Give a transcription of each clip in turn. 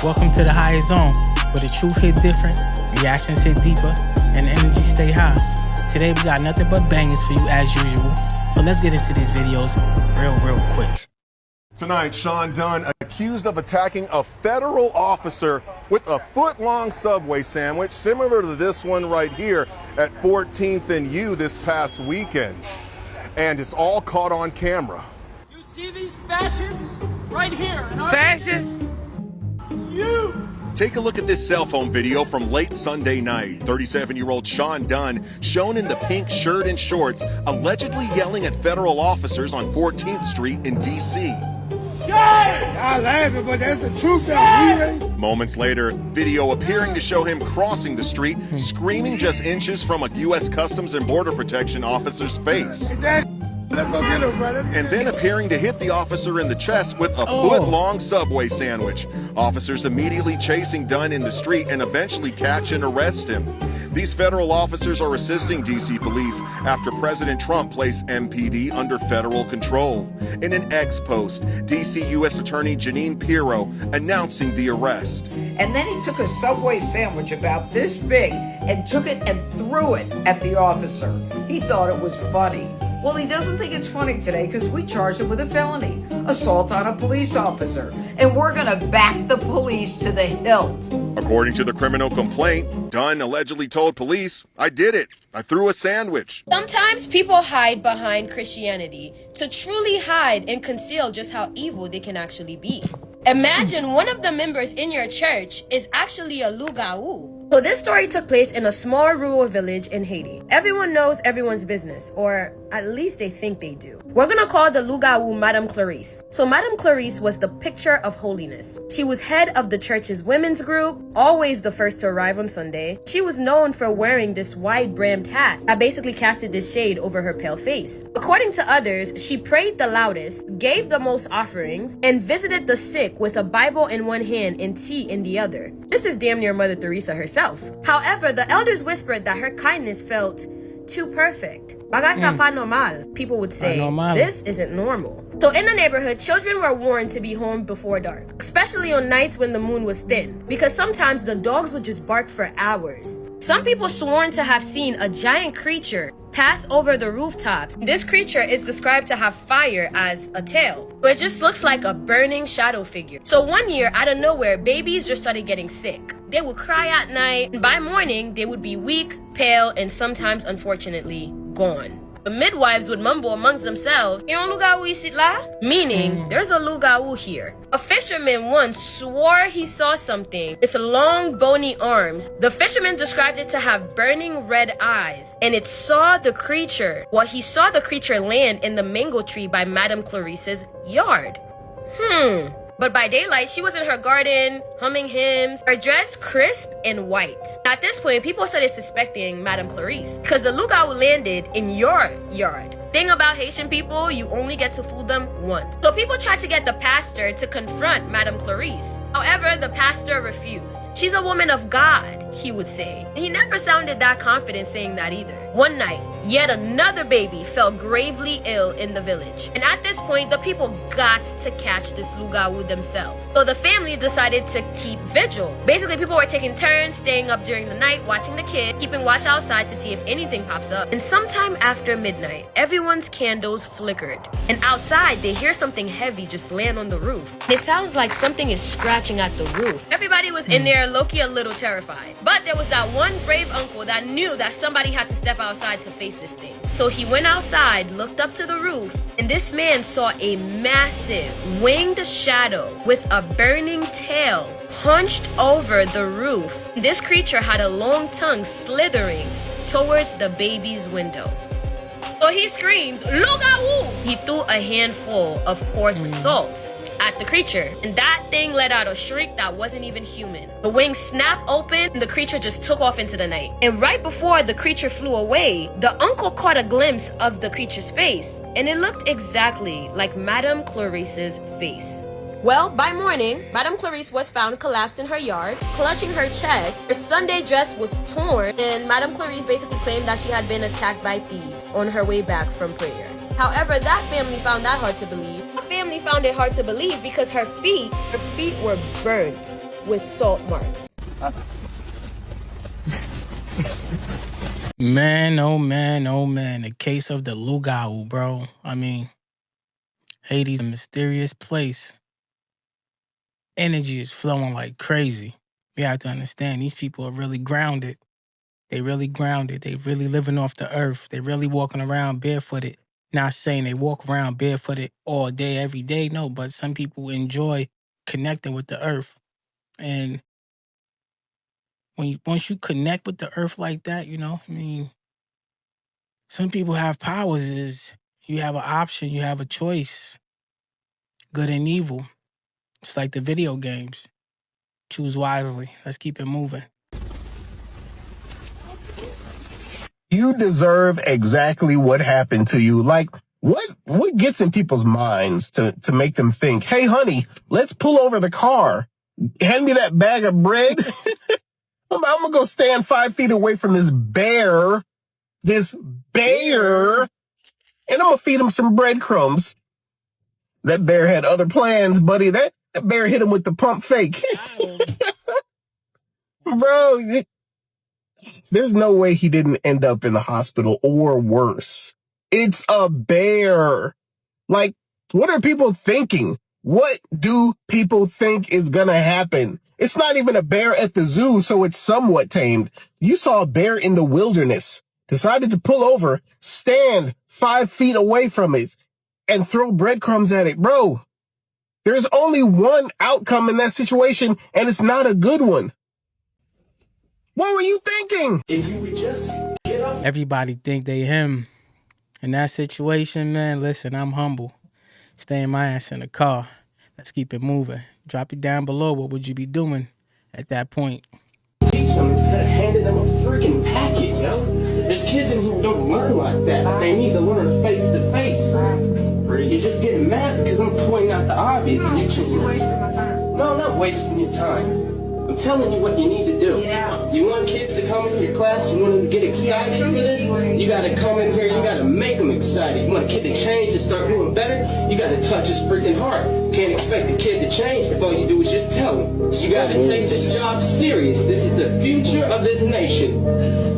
Welcome to the highest zone, where the truth hit different, reactions hit deeper, and the energy stay high. Today we got nothing but bangers for you as usual, so let's get into these videos real quick. Tonight, Sean Dunn accused of attacking a federal officer with a foot-long Subway sandwich similar to this one right here at 14th and U this past weekend. And it's all caught on camera. You see these fascists right here? Fascists? You! Take a look at this cell phone video from late Sunday night. 37-year-old Sean Dunn, shown in the pink shirt and shorts, allegedly yelling at federal officers on 14th Street in D.C. I laughing, but that's the truth though. Moments later, video appearing to show him crossing the street, screaming just inches from a U.S. Customs and Border Protection officer's face. Let's go get him, brother. And then appearing to hit the officer in the chest with a foot-long Subway sandwich. Officers immediately chasing Dunn in the street and eventually catch and arrest him. These federal officers are assisting D.C. police after President Trump placed MPD under federal control. In an X post, D.C. U.S. Attorney Jeanine Pirro announcing the arrest. And then he took a Subway sandwich about this big and took it and threw it at the officer. He thought it was funny. Well, he doesn't think it's funny today because we charged him with a felony, assault on a police officer, and we're gonna back the police to the hilt. According to the criminal complaint, Dunn allegedly told police, "I did it. I threw a sandwich." Sometimes people hide behind Christianity to truly hide and conceal just how evil they can actually be. Imagine one of the members in your church is actually a lugau. So this story took place in a small rural village in Haiti. Everyone knows everyone's business, or at least they think they do. We're gonna call the lugau Madame Clarice. So Madame Clarice was the picture of holiness. She was head of the church's women's group, always the first to arrive on Sunday. She was known for wearing this wide-brimmed hat that basically casted this shade over her pale face. According to others, she prayed the loudest, gave the most offerings, and visited the sick with a Bible in one hand and tea in the other. This is damn near Mother Teresa herself. However, the elders whispered that her kindness felt too perfect. Bagay sa pa normal. People would say, this isn't normal. So in the neighborhood, children were warned to be home before dark, especially on nights when the moon was thin, because sometimes the dogs would just bark for hours. Some people sworn to have seen a giant creature pass over the rooftops. This creature is described to have fire as a tail, but it just looks like a burning shadow figure. So one year, out of nowhere, babies just started getting sick. They would cry at night, and by morning, they would be weak, pale, and sometimes, unfortunately, gone. The midwives would mumble amongst themselves, meaning there's a lugau here. A fisherman once swore he saw something with long bony arms. The fisherman described it to have burning red eyes, and it saw the creature. Well, he saw the creature land in the mango tree by Madame Clarice's yard. But by daylight, she was in her garden, humming hymns, her dress crisp and white. At this point, people started suspecting Madame Clarice because the lugau landed in your yard. Thing about Haitian people, you only get to fool them once. So people tried to get the pastor to confront Madame Clarice. However, the pastor refused. She's a woman of God, he would say. And he never sounded that confident saying that either. One night, yet another baby fell gravely ill in the village. And at this point, the people got to catch this lugau themselves. So the family decided to keep vigil. Basically, people were taking turns, staying up during the night, watching the kid, keeping watch outside to see if anything pops up. And sometime after midnight, everyone's candles flickered. And outside, they hear something heavy just land on the roof. It sounds like something is scratching at the roof. Everybody was in there, low-key a little terrified. But there was that one brave uncle that knew that somebody had to step outside to face this thing. So he went outside, looked up to the roof, and this man saw a massive winged shadow with a burning tail hunched over the roof. This creature had a long tongue slithering towards the baby's window. So he screams, "Lugau!" He threw a handful of coarse salt at the creature, and that thing let out a shriek that wasn't even human. The wings snapped open, and the creature just took off into the night. And right before the creature flew away, the uncle caught a glimpse of the creature's face, and it looked exactly like Madame Clarice's face. Well, by morning, Madame Clarice was found collapsed in her yard, clutching her chest. Her Sunday dress was torn, and Madame Clarice basically claimed that she had been attacked by thieves on her way back from prayer. However, that family found that hard to believe. Her family found it hard to believe because her feet were burnt. with salt marks. Man, oh man, oh man. The case of the Lugau, bro. I mean, Haiti's a mysterious place. Energy is flowing like crazy. You have to understand, these people are really grounded. They really grounded. They really living off the earth. They really walking around barefooted. Not saying they walk around barefooted all day, every day. No, but some people enjoy connecting with the earth. And once you connect with the earth like that, you know, I mean, some people have powers. Is you have an option, you have a choice, good and evil. It's like the video games. Choose wisely. Let's keep it moving. You deserve exactly what happened to you. Like, what gets in people's minds to make them think, hey, honey, let's pull over the car. Hand me that bag of bread. I'm going to go stand 5 feet away from this bear, and I'm going to feed him some breadcrumbs. That bear had other plans, buddy. That bear hit him with the pump fake. Bro, there's no way he didn't end up in the hospital or worse. It's a bear. Like, what are people thinking? What do people think is gonna happen? It's not even a bear at the zoo, so it's somewhat tamed. You saw a bear in the wilderness, decided to pull over, stand 5 feet away from it, and throw breadcrumbs at it. Bro, there's only one outcome in that situation, and it's not a good one. What were you thinking? If you would just get up. Everybody think they him. In that situation, man, listen, I'm humble. Staying my ass in the car. Let's keep it moving. Drop it down below. What would you be doing at that point? Teach them instead of handing them a freaking packet, yo. There's kids in here who don't learn like that. They need to learn face to face. You're just getting mad because I'm pointing out the obvious. And you're wasting my time. No, I'm not wasting your time. I'm telling you what you need to do. Yeah. You want kids to come into your class, you want them to get excited for this, you gotta come in here, you gotta make them excited. You want a kid to change and start doing better, you gotta touch his freaking heart. Can't expect a kid to change if all you do is just tell him. You gotta take this job serious. This is the future of this nation.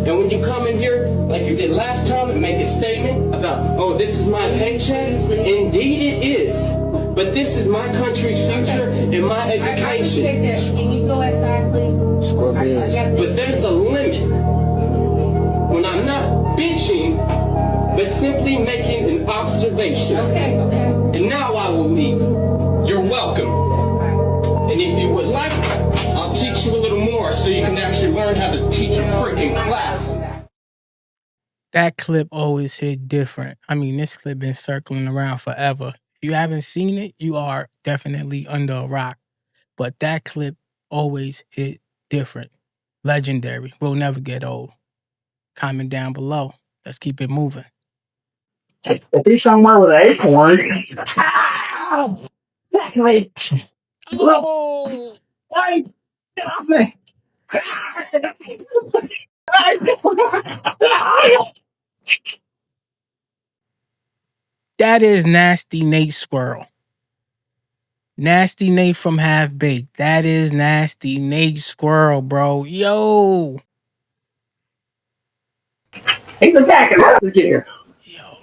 And when you come in here, like you did last time, and make a statement about, oh, this is my paycheck, indeed it is. But this is my country's future and my education. Can you go outside, please? But there's a limit. When I'm not bitching, but simply making an observation. Okay. And now I will leave. You're welcome. And if you would like, I'll teach you a little more so you can actually learn how to teach a freaking class. That clip always hit different. I mean, this clip been circling around forever. If you haven't seen it, you are definitely under a rock. But that clip always hit different. Legendary. Will never get old. Comment down below. Let's keep it moving. If he's somewhere with an acorn, exactly. Look, why? Get off me! That is Nasty Nate Squirrel. Nasty Nate from Half Baked. That is Nasty Nate Squirrel, bro. Yo. He's attacking us. Let's get here. Yo.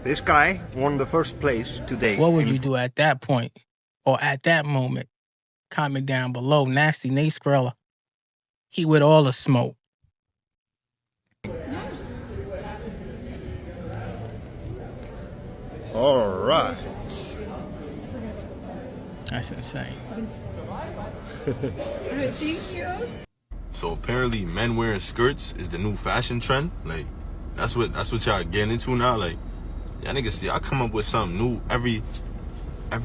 This guy won the first place today. What would you do at that point? Or at that moment? Comment down below. Nasty Nate Squirrel. He with all the smoke. All right. That's insane. So apparently men wearing skirts is the new fashion trend. Like that's what y'all getting into now. Like y'all niggas, y'all come up with something new every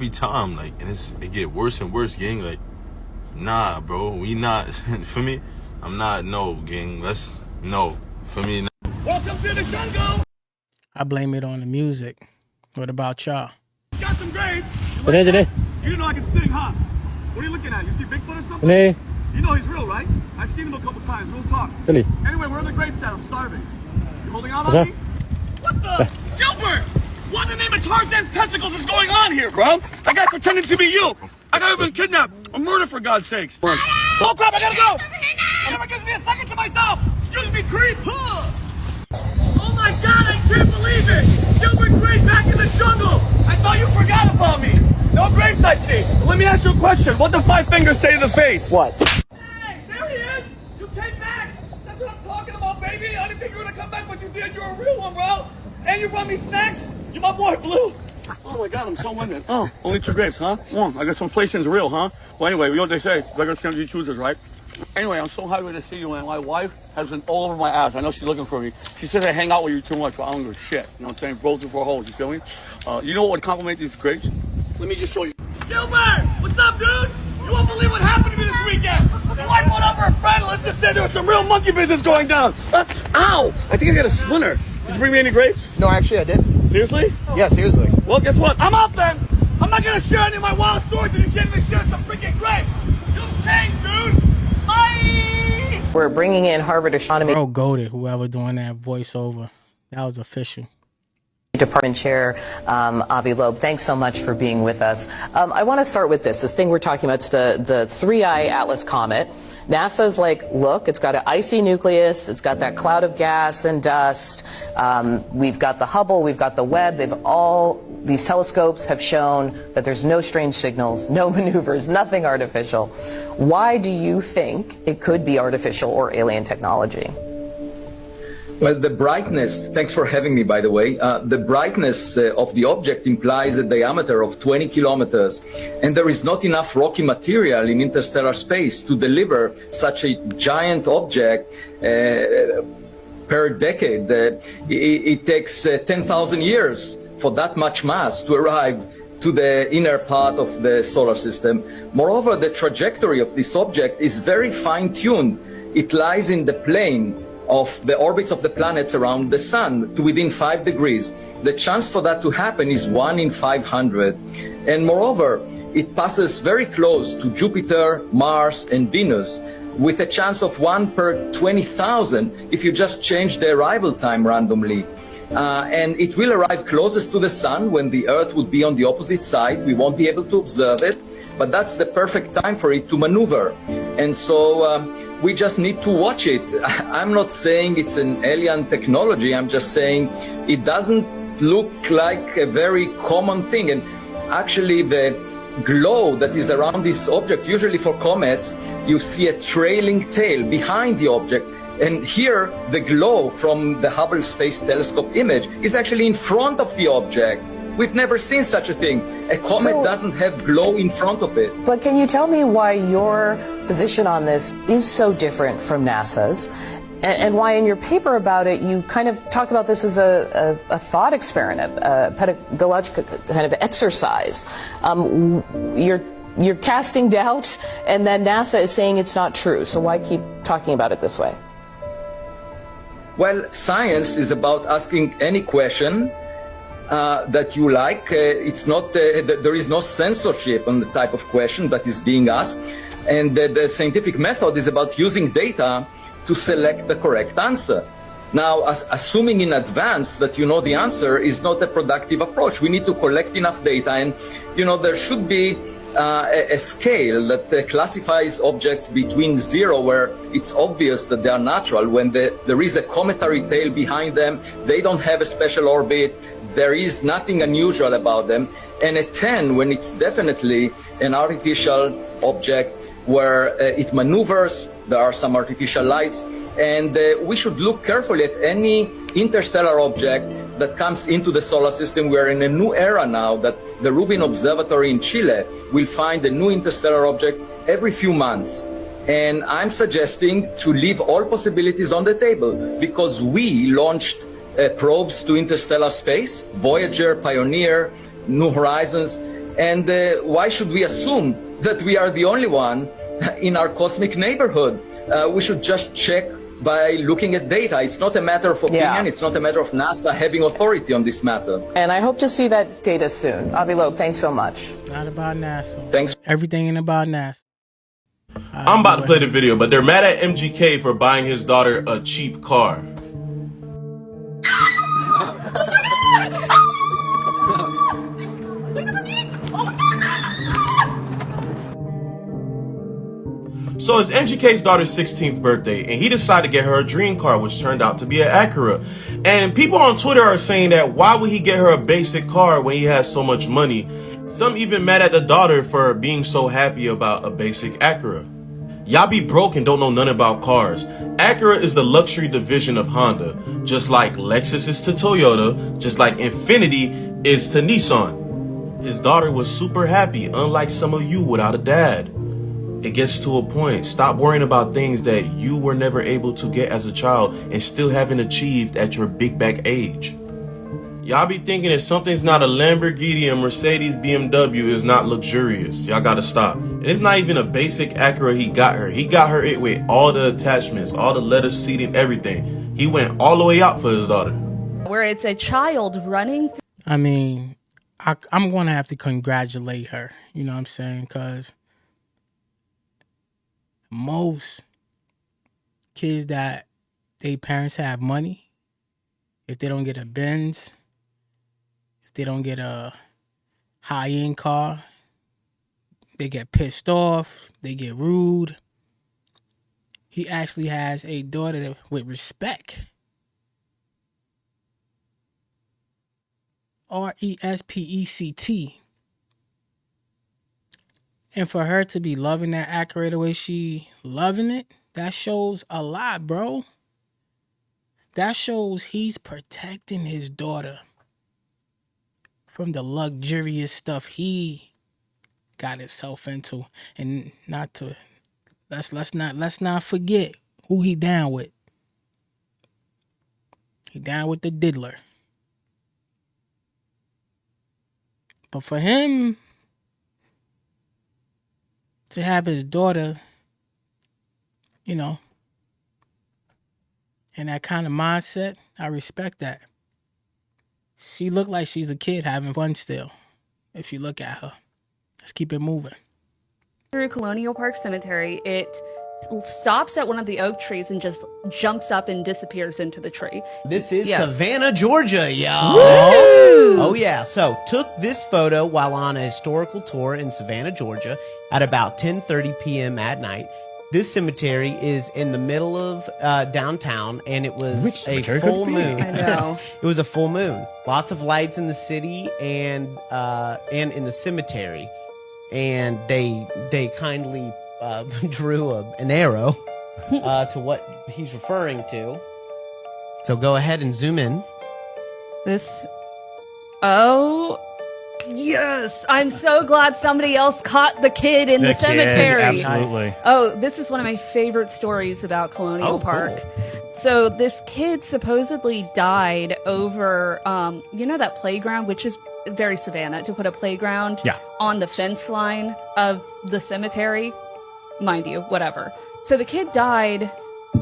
time. Like, and it get worse and worse, gang. Like, nah, bro, we not. For me, I'm not. No, gang. Let's no. For me. Nah. Welcome to the jungle. I blame it on the music. What about y'all? Got some grades. Today. You didn't know I could sing, huh? What are you looking at? You see Bigfoot or something? Today. You know he's real, right? I've seen him a couple times. We'll talk. Anyway, where are the grapes at? I'm starving. You holding out on me? What the? Gilbert! What in the name of Tarzan's testicles is going on here, bro? That guy pretended to be you. I got been kidnapped. A murder, for God's sakes. Oh, crap, I gotta go. It never gives me a second to myself. Excuse me, creep. Oh, my God, I can't believe it. Gilbert Grape back in the jungle. I thought you forgot about me. No grapes, I see. Let me ask you a question. What the five fingers say to the face? What? Hey, there he is. You came back. That's what I'm talking about, baby. I didn't think you were gonna come back, but you did. You're a real one, bro. And you brought me snacks. You my boy, Blue. Oh my God, I'm so winded. Oh, only 2 grapes, huh? I guess inflation's real, huh? Well, anyway, you know what they say. Beggars can't be choosers, right? Anyway, I'm so happy to see you, man. My wife has been all over my ass. I know she's looking for me. She says I hang out with you too much, but I don't give a shit. You know what I'm saying? Bros before hoes, you feel me? You know what would compliment these grapes? Let me just show you. Gilbert! What's up, dude? You won't believe what happened to me this weekend. My wife went over a friend. Let's just say there was some real monkey business going down. Ow! I think I got a splinter. Did you bring me any grapes? No, actually, I did. Seriously? Yeah, seriously. Well, guess what? I'm out then. I'm not gonna share any of my wild stories if you can't even share some freaking grapes. You've changed, dude. Bye! We're bringing in Harvard astronomy Bro, goated, whoever doing that voiceover. That was official. Department Chair Avi Loeb. Thanks so much for being with us. I want to start with this thing we're talking about. It's the 3I Atlas comet. NASA's like, look, it's got an icy nucleus. It's got that cloud of gas and dust. We've got the Hubble. We've got the Webb. These telescopes have shown that there's no strange signals, no maneuvers, nothing artificial. Why do you think it could be artificial or alien technology? Well, the brightness, thanks for having me, by the way, the brightness of the object implies a diameter of 20 kilometers, and there is not enough rocky material in interstellar space to deliver such a giant object per decade. It takes 10,000 years for that much mass to arrive to the inner part of the solar system. Moreover, the trajectory of this object is very fine-tuned. It lies in the plane of the orbits of the planets around the sun to within 5 degrees. The chance for that to happen is 1 in 500. And moreover, it passes very close to Jupiter, Mars, and Venus, with a chance of 1 per 20,000 if you just change the arrival time randomly. And it will arrive closest to the sun when the Earth would be on the opposite side. We won't be able to observe it, but that's the perfect time for it to maneuver. And so we just need to watch it. I'm not saying it's an alien technology. I'm just saying it doesn't look like a very common thing. And actually the glow that is around this object, usually for comets, you see a trailing tail behind the object. And here, the glow from the Hubble Space Telescope image is actually in front of the object. We've never seen such a thing. A comet doesn't have glow in front of it. But can you tell me why your position on this is so different from NASA's? And why in your paper about it, you kind of talk about this as a thought experiment, a pedagogical kind of exercise. You're casting doubt, and then NASA is saying it's not true. So why keep talking about it this way? Well, science is about asking any question that you like. It's not there is no censorship on the type of question that is being asked, and the scientific method is about using data to select the correct answer. Now, assuming in advance that you know the answer is not a productive approach. We need to collect enough data, and there should be a scale that classifies objects between 0, where it's obvious that they are natural, when there is a cometary tail behind them, they don't have a special orbit, there is nothing unusual about them, and a 10, when it's definitely an artificial object where it maneuvers, there are some artificial lights, and we should look carefully at any interstellar object that comes into the solar system. We are in a new era now that the Rubin Observatory in Chile will find a new interstellar object every few months. And I'm suggesting to leave all possibilities on the table, because we launched probes to interstellar space, Voyager, Pioneer, New Horizons, and why should we assume that we are the only one in our cosmic neighborhood? We should just check by looking at data. It's not a matter of opinion. It's not a matter of NASA having authority on this matter. And I hope to see that data soon. Avi Loeb, thanks so much. Not about NASA. Thanks. Everything ain't about NASA. I'm about to play the video, but they're mad at MGK for buying his daughter a cheap car. So it's MGK's daughter's 16th birthday, and he decided to get her a dream car, which turned out to be an Acura. And people on Twitter are saying that why would he get her a basic car when he has so much money? Some even mad at the daughter for being so happy about a basic Acura. Y'all be broke and don't know nothing about cars. Acura is the luxury division of Honda, just like Lexus is to Toyota, just like Infiniti is to Nissan. His daughter was super happy, unlike some of you without a dad. It gets to a point. Stop worrying about things that you were never able to get as a child and still haven't achieved at your big back age. Y'all be thinking if something's not a Lamborghini, a Mercedes, BMW is not luxurious. Y'all gotta stop. And it's not even a basic Acura he got her. He got her it with all the attachments, all the leather seating, everything. He went all the way out for his daughter. Where it's a child running through. I mean, I'm going to have to congratulate her. You know what I'm saying? Because most kids that their parents have money, if they don't get a Benz, if they don't get a high-end car, they get pissed off, they get rude. He actually has a daughter with respect. RESPECT. And for her to be loving that Acura the way she loving it, that shows a lot, bro. That shows he's protecting his daughter from the luxurious stuff he got himself into. And not to let's not forget who he down with. He down with the diddler. But for him to have his daughter, you know, in that kind of mindset, I respect that. She looked like she's a kid having fun still, if you look at her. Let's keep it moving. Through Colonial Park Cemetery, it stops at one of the oak trees and just jumps up and disappears into the tree. This is Yes. Savannah, Georgia, y'all. Woo! Oh, yeah. So, took this photo while on a historical tour in Savannah, Georgia at about 10:30 p.m. at night. This cemetery is in the middle of downtown, and it was a full moon. I know. It was a full moon. Lots of lights in the city and in the cemetery. And they kindly drew an arrow to what he's referring to. So go ahead and zoom in. Oh, yes. I'm so glad somebody else caught the kid in the cemetery. Absolutely. Oh, this is one of my favorite stories about Colonial Park. Cool. So this kid supposedly died over, you know, that playground, which is very Savannah, to put a playground on the fence line of the cemetery. Mind you, whatever. So the kid died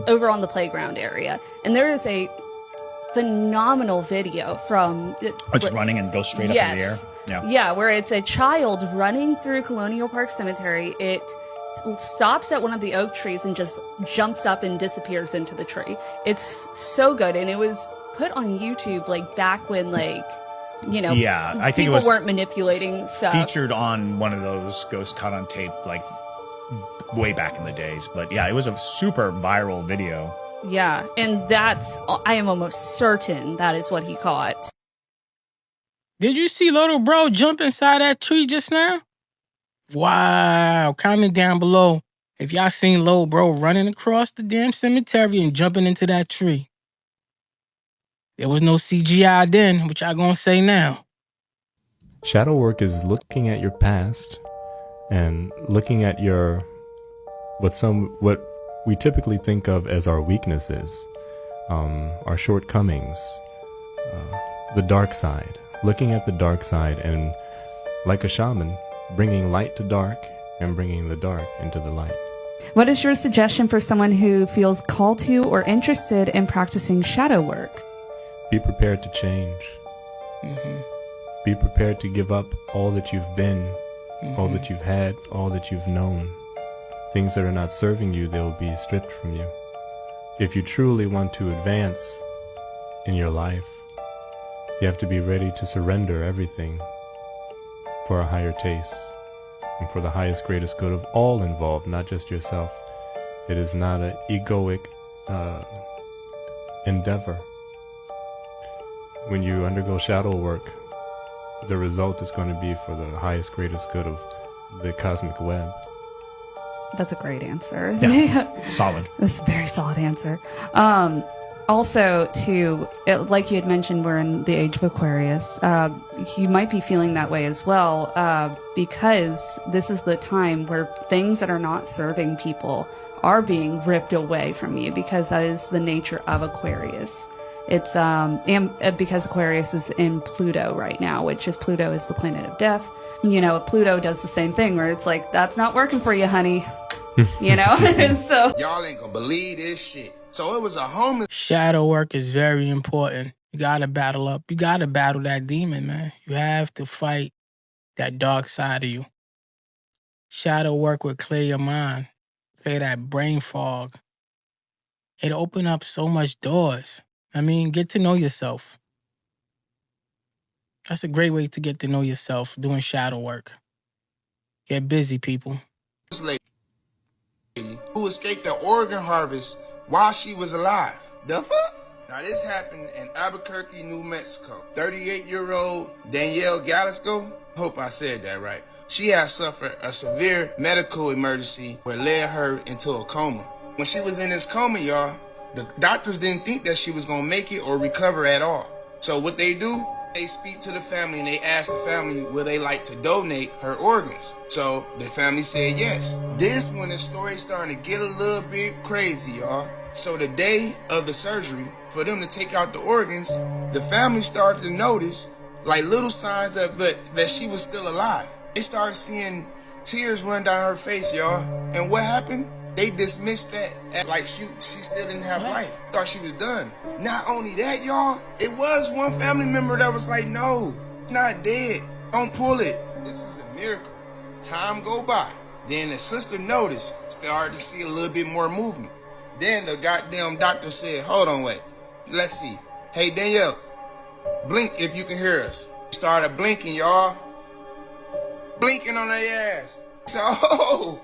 over on the playground area. And there is a phenomenal video from... It's running and goes straight up in the air. Yeah, where it's a child running through Colonial Park Cemetery. It stops at one of the oak trees and just jumps up and disappears into the tree. It's so good. And it was put on YouTube, like, back when, like... You know, I think people it was weren't manipulating stuff. Featured on one of those ghost caught on tape, like way back in the days. But yeah, it was a super viral video. Yeah, and I am almost certain that is what he caught. Did you see little bro jump inside that tree just now? Wow. Comment down below if y'all seen little bro running across the damn cemetery and jumping into that tree. There was no CGI then, which I gonna say now. Shadow work is looking at your past and looking at what we typically think of as our weaknesses, our shortcomings, the dark side. Looking at the dark side and, like a shaman, bringing light to dark and bringing the dark into the light. What is your suggestion for someone who feels called to or interested in practicing shadow work? Be prepared to change. Be prepared to give up all that you've been, all that you've had, all that you've known. things that are not serving you, they will be stripped from you. If you truly want to advance in your life, you have to be ready to surrender everything for a higher taste and for the highest, greatest good of all involved, not just yourself. It is not an egoic endeavor. When you undergo shadow work, the result is going to be for the highest, greatest good of the cosmic web. That's a great answer. Yeah, solid. This is a very solid answer. Also, like you had mentioned, we're in the age of Aquarius. You might be feeling that way as well, because this is the time where things that are not serving people are being ripped away from you, because that is the nature of Aquarius. It's because Aquarius is in Pluto right now, which is Pluto is the planet of death. You know, Pluto does the same thing where it's like, that's not working for you, honey. You know, so y'all ain't gonna believe this shit. So it was a homeless. Shadow work is very important. You gotta battle up. You gotta battle that demon, man. You have to fight that dark side of you. Shadow work will clear your mind, clear that brain fog. It open up so much doors. I mean, get to know yourself. That's a great way to get to know yourself, doing shadow work. Get busy, people. Lady who escaped the organ harvest while she was alive. The fuck? Now this happened in Albuquerque, New Mexico. 38-year-old Danielle Galisco, hope I said that right. She had suffered a severe medical emergency that led her into a coma. When she was in this coma, y'all, the doctors didn't think that she was gonna make it or recover at all. So what they do, they speak to the family and they ask the family, will they like to donate her organs? So the family said yes. This when the story started to get a little bit crazy, y'all. So the day of the surgery, for them to take out the organs, the family started to notice like little signs of that she was still alive. They started seeing tears run down her face, y'all. And what happened? They dismissed that like she still didn't have life. Thought she was done. Not only that, y'all, it was one family member that was like, no, not dead. Don't pull it. This is a miracle. Time go by. Then the sister noticed, started to see a little bit more movement. Then the goddamn doctor said, hold on, wait. Let's see. Hey, Danielle, blink if you can hear us. Started blinking, y'all. Blinking on her ass. So, hold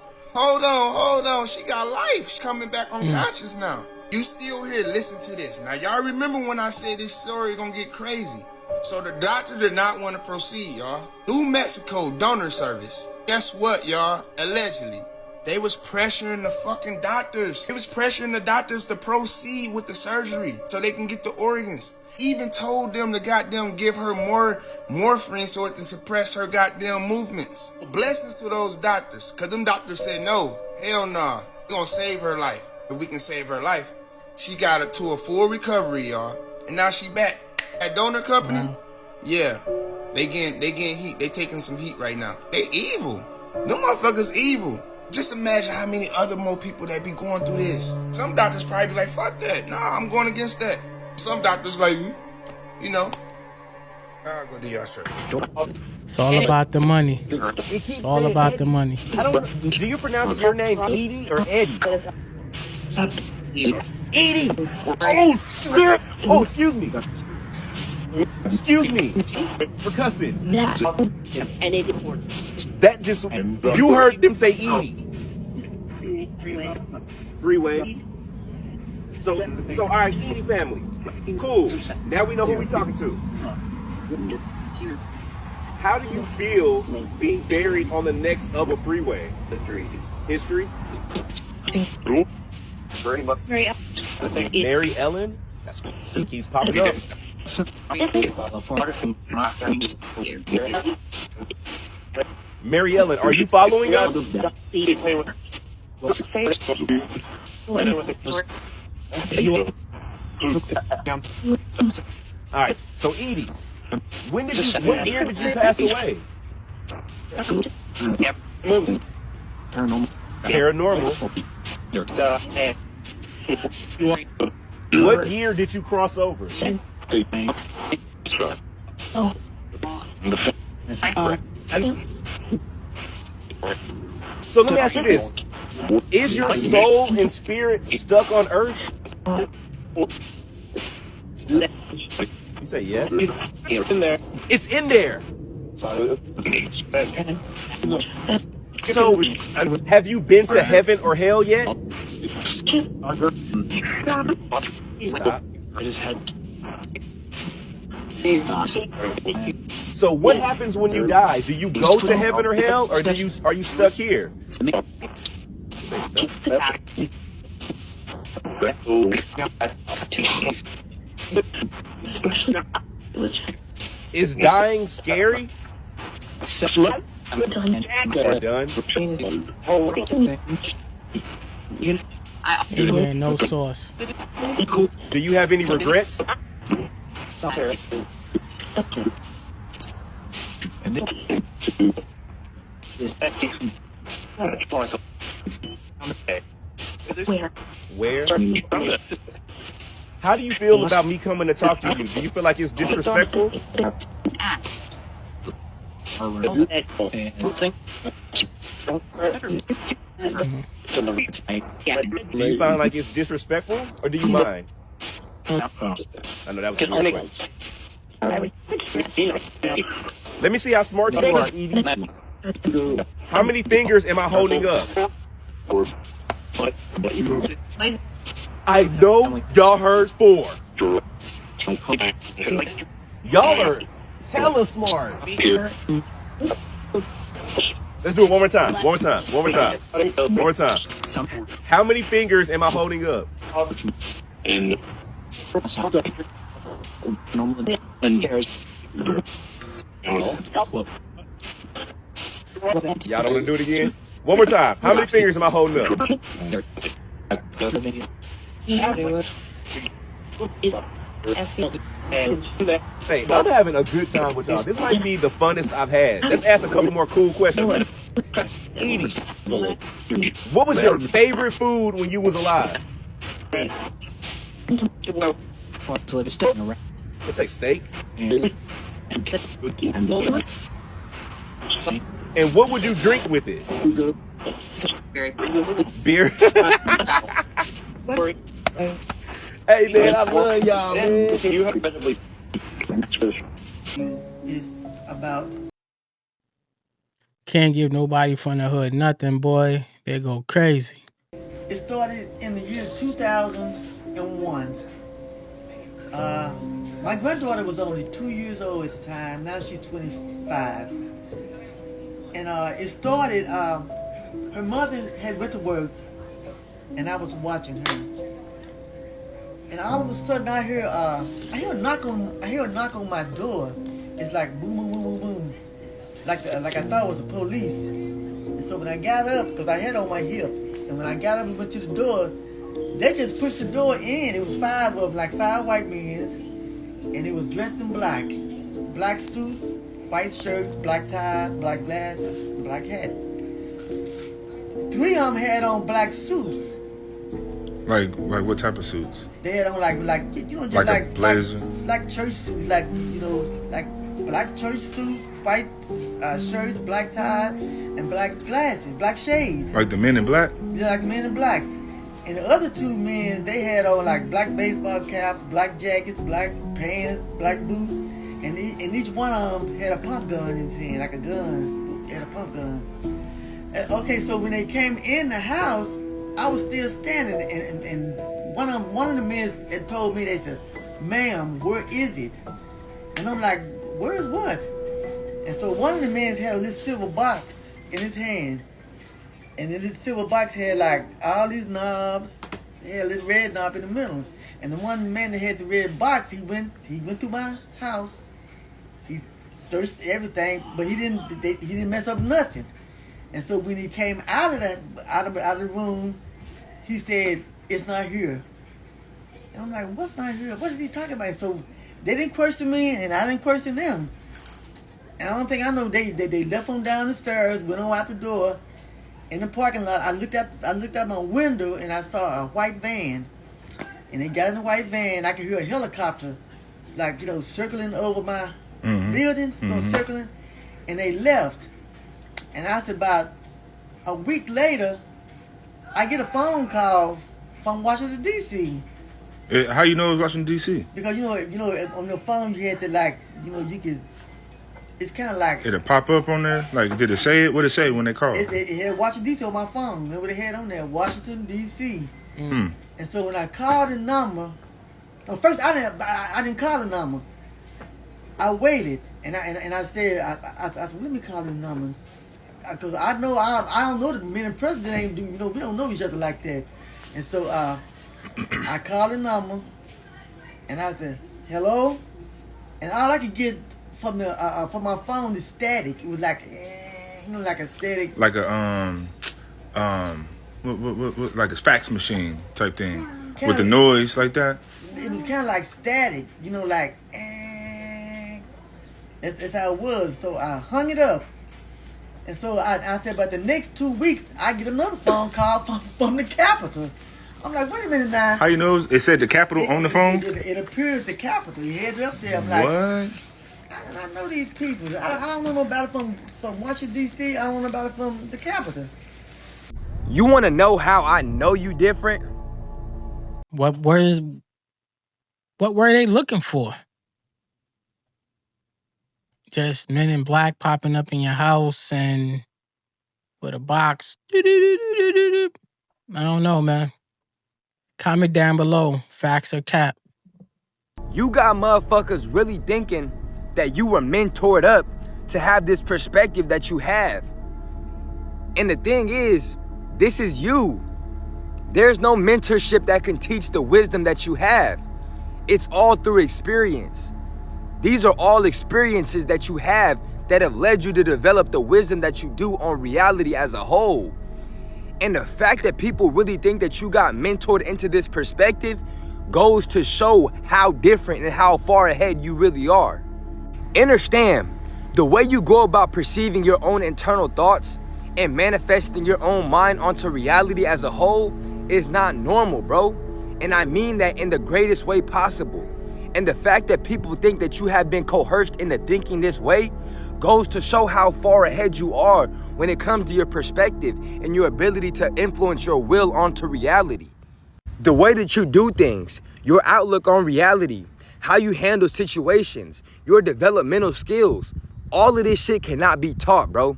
on. She got life. She's coming back unconscious now. You still here, listen to this. Now, y'all remember when I said this story gonna get crazy. So the doctor did not want to proceed, y'all. New Mexico donor service. Guess what, y'all? Allegedly, they was pressuring the fucking doctors. They was pressuring the doctors to proceed with the surgery so they can get the organs. Even told them to goddamn give her more morphine so it can suppress her goddamn movements. Blessings to those doctors, cause them doctors said no, hell nah, we gonna save her life. If we can save her life, she got it to a full recovery, y'all, and now she back. That donor company, yeah, they getting heat. They taking some heat right now. They evil. Them motherfuckers evil. Just imagine how many other more people that be going through this. Some doctors probably be like, fuck that. Nah, I'm going against that. Some doctors like, you know, I'll go do your shirt. It's all about the money. It's all about the money. Do you pronounce your name Edie or Eddie? Edie! Oh, shit! Oh, excuse me. Excuse me for cussing. That just, you heard them say Edie. Freeway. So all right, Edie family. Cool. Now we know who we talking to. How do you feel being buried on the next of a freeway? History? Mary Ellen? She keeps popping up. Mary Ellen, are you following us? All right, so Edie, what year did you pass away? Paranormal. What year did you cross over? So let me ask you this. Is your soul and spirit stuck on Earth? You say yes? It's in there. It's in there. So, have you been to heaven or hell yet? Stop. So what happens when you die? Do you go to heaven or hell, or are you stuck here? Is dying scary? Or done? Yeah, no sauce. Do you have any regrets? Where? How do you feel about me coming to talk to you? Do you feel like it's disrespectful? Do you find like it's disrespectful, or do you mind? I know that was a weird question. Let me see how smart you are, Edie. How many fingers am I holding up? I know y'all heard 4. Y'all are hella smart. Let's do it one more time. One more time. One more time. One more time. How many fingers am I holding up? Y'all don't want to do it again? One more time. How many fingers am I holding up? Say, I'm having a good time with y'all. This might be the funnest I've had. Let's ask a couple more cool questions. Edie, what was your favorite food when you was alive? Let's say steak. And what would you drink with it? Beer. Hey man, I love y'all, man. It's about. Can't give nobody from the hood nothing, boy. They go crazy. It started in the year 2001. My granddaughter was only 2 years old at the time. Now she's 25. And it started, her mother had went to work, and I was watching her. And all of a sudden I hear a knock on my door. It's like boom, boom, boom, boom, boom. Like I thought it was the police. And so when I got up, because I had on my hip, and when I got up and went to the door, they just pushed the door in. It was 5 of them, like 5 white men. And it was dressed in black. Black suits, white shirts, black ties, black glasses, black hats. 3 of them had on black suits. Like what type of suits? They had on like just like a blazer, like church suits, like black church suits, white shirts, black tie, and black glasses, black shades. Like the Men in Black? Yeah, like Men in Black. And the other 2 men, they had on like black baseball caps, black jackets, black pants, black boots, and each one of them had a pump gun in his hand, like a gun. He had a pump gun. And, okay, so when they came in the house, I was still standing, and one of the men had told me, they said, "Ma'am, where is it?" And I'm like, "Where is what?" And so one of the men had a little silver box in his hand, and in this silver box had like all these knobs. They had a little red knob in the middle. And the one man that had the red box, he went to my house. He searched everything, but he didn't mess up nothing. And so when he came out of the room, he said, "It's not here." And I'm like, "What's not here? What is he talking about?" So they didn't question me, and I didn't question them. And I don't think I know they left him down the stairs, went on out the door. In the parking lot, I looked out my window, and I saw a white van. And they got in the white van. I could hear a helicopter, like circling over my buildings, circling. And they left. And I said, about a week later, I get a phone call from Washington D.C. How you know it was Washington D.C.? Because you know on your phone you had to like you could. It's kind of like It'll pop up on there. Like, did it say it? What did it say when they called? It had Washington D.C. on my phone. Remember they had on there Washington D.C. And so when I called the number, first I didn't call the number. I waited and I said I said let me call the number because I know I don't know the men and president ain't we don't know each other like that. And so I called the number and I said hello, and all I could get from my phone is static. It was like like a static, like a what, like a fax machine type thing with the noise like that. It was kind of like static, like that's how it was. So I hung it up, and so I said, but the next 2 weeks I get another phone call from the Capitol. I'm like, wait a minute now. How you know it said the Capitol on the phone? It appeared the Capitol. You had it up there. I'm like, what? I know these people. I don't know about it from Washington D.C. I don't know about it from the Capitol. You want to know how I know you different? What were they looking for? Just men in black popping up in your house and with a box. I don't know, man. Comment down below, facts or cap. You got motherfuckers really thinking that you were mentored up to have this perspective that you have. And the thing is, this is you. There's no mentorship that can teach the wisdom that you have. It's all through experience. These are all experiences that you have that have led you to develop the wisdom that you do on reality as a whole. And the fact that people really think that you got mentored into this perspective goes to show how different and how far ahead you really are. Understand, the way you go about perceiving your own internal thoughts and manifesting your own mind onto reality as a whole is not normal, bro. And I mean that in the greatest way possible. And the fact that people think that you have been coerced into thinking this way goes to show how far ahead you are when it comes to your perspective and your ability to influence your will onto reality. The way that you do things, your outlook on reality, how you handle situations, your developmental skills, all of this shit cannot be taught, bro.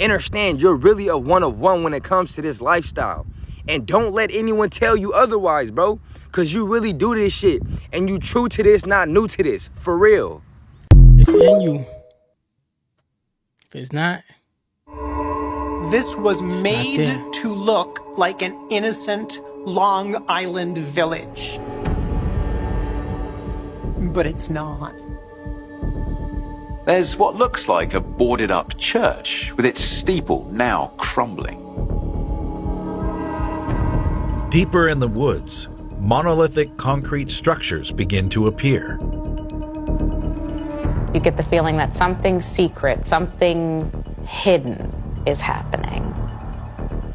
Understand, you're really a one of one when it comes to this lifestyle. And don't let anyone tell you otherwise, bro. Cause you really do this shit. And you true to this, not new to this. For real. It's in you. If it's not, this was made to look like an innocent Long Island village. But it's not. There's what looks like a boarded up church with its steeple now crumbling. Deeper in the woods, monolithic concrete structures begin to appear. You get the feeling that something secret, something hidden is happening.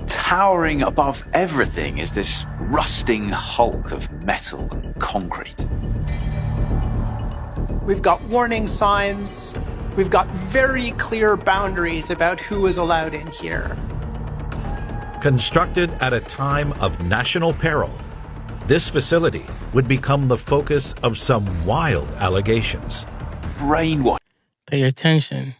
Towering above everything is this rusting hulk of metal and concrete. We've got warning signs. We've got very clear boundaries about who is allowed in here. Constructed at a time of national peril, this facility would become the focus of some wild allegations. Brainwash. Pay attention.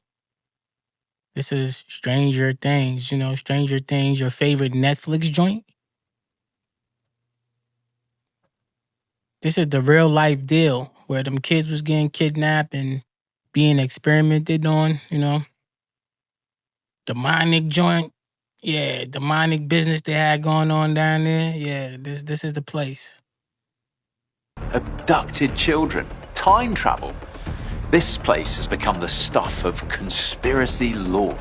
This is Stranger Things. You know, Stranger Things, your favorite Netflix joint? This is the real life deal where them kids was getting kidnapped and being experimented on, you know. Demonic joint. Yeah, demonic business they had going on down there. Yeah, this is the place. Abducted children. Time travel. This place has become the stuff of conspiracy lore.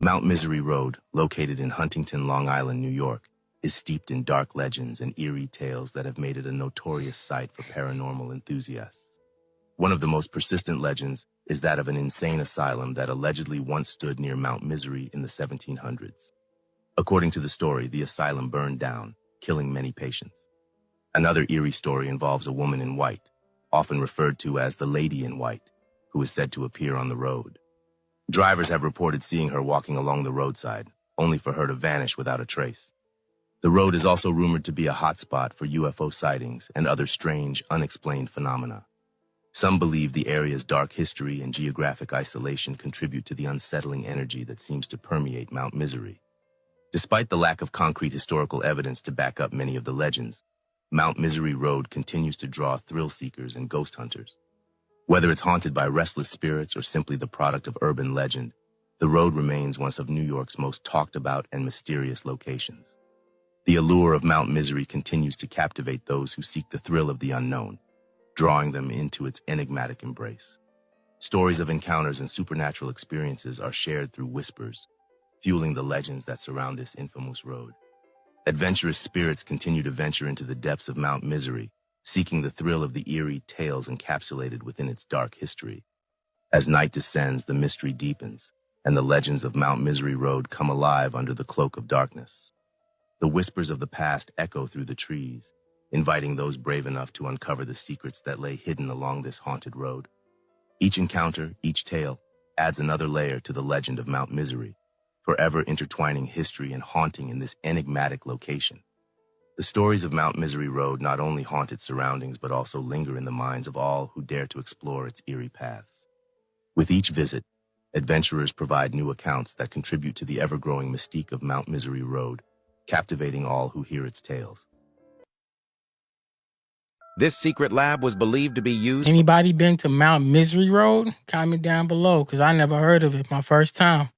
Mount Misery Road, located in Huntington, Long Island, New York, is steeped in dark legends and eerie tales that have made it a notorious site for paranormal enthusiasts. One of the most persistent legends is that of an insane asylum that allegedly once stood near Mount Misery in the 1700s. According to the story, the asylum burned down, killing many patients. Another eerie story involves a woman in white, often referred to as the Lady in White, who is said to appear on the road. Drivers have reported seeing her walking along the roadside, only for her to vanish without a trace. The road is also rumored to be a hotspot for UFO sightings and other strange, unexplained phenomena. Some believe the area's dark history and geographic isolation contribute to the unsettling energy that seems to permeate Mount Misery. Despite the lack of concrete historical evidence to back up many of the legends, Mount Misery Road continues to draw thrill seekers and ghost hunters. Whether it's haunted by restless spirits or simply the product of urban legend, the road remains one of New York's most talked about and mysterious locations. The allure of Mount Misery continues to captivate those who seek the thrill of the unknown, drawing them into its enigmatic embrace. Stories of encounters and supernatural experiences are shared through whispers, fueling the legends that surround this infamous road. Adventurous spirits continue to venture into the depths of Mount Misery, seeking the thrill of the eerie tales encapsulated within its dark history. As night descends, the mystery deepens, and the legends of Mount Misery Road come alive under the cloak of darkness. The whispers of the past echo through the trees, inviting those brave enough to uncover the secrets that lay hidden along this haunted road. Each encounter, each tale, adds another layer to the legend of Mount Misery, forever intertwining history and haunting in this enigmatic location. The stories of Mount Misery Road not only haunt its surroundings but also linger in the minds of all who dare to explore its eerie paths. With each visit, adventurers provide new accounts that contribute to the ever-growing mystique of Mount Misery Road, captivating all who hear its tales. This secret lab was believed to be used. Anybody been to Mount Misery Road? Comment down below, because I never heard of it. My first time.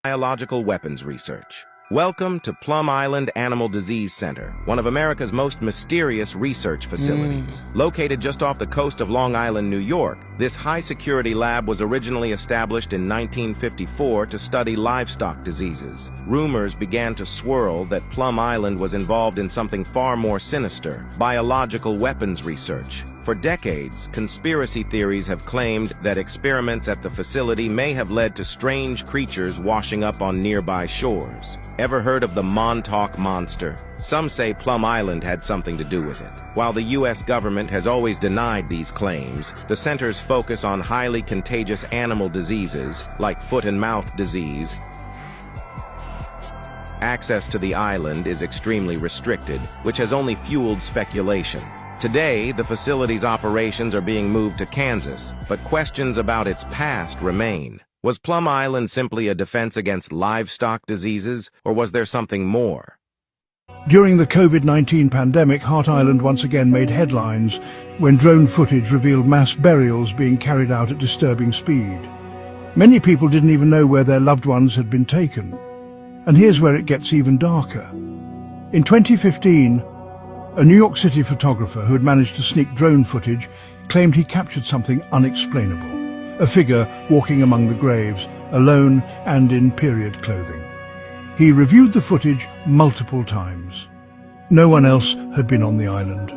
Biological weapons research. Welcome to Plum Island Animal Disease Center, one of America's most mysterious research facilities. Located just off the coast of Long Island, New York, this high-security lab was originally established in 1954 to study livestock diseases. Rumors began to swirl that Plum Island was involved in something far more sinister, biological weapons research. For decades, conspiracy theories have claimed that experiments at the facility may have led to strange creatures washing up on nearby shores. Ever heard of the Montauk Monster? Some say Plum Island had something to do with it. While the U.S. government has always denied these claims, the center's focus on highly contagious animal diseases, like foot and mouth disease, access to the island is extremely restricted, which has only fueled speculation. Today, the facility's operations are being moved to Kansas, but questions about its past remain. Was Plum Island simply a defense against livestock diseases, or was there something more? During the COVID-19 pandemic, Hart Island once again made headlines when drone footage revealed mass burials being carried out at disturbing speed. Many people didn't even know where their loved ones had been taken. And here's where it gets even darker. In 2015, a New York City photographer who had managed to sneak drone footage claimed he captured something unexplainable. A figure walking among the graves, alone and in period clothing. He reviewed the footage multiple times. No one else had been on the island.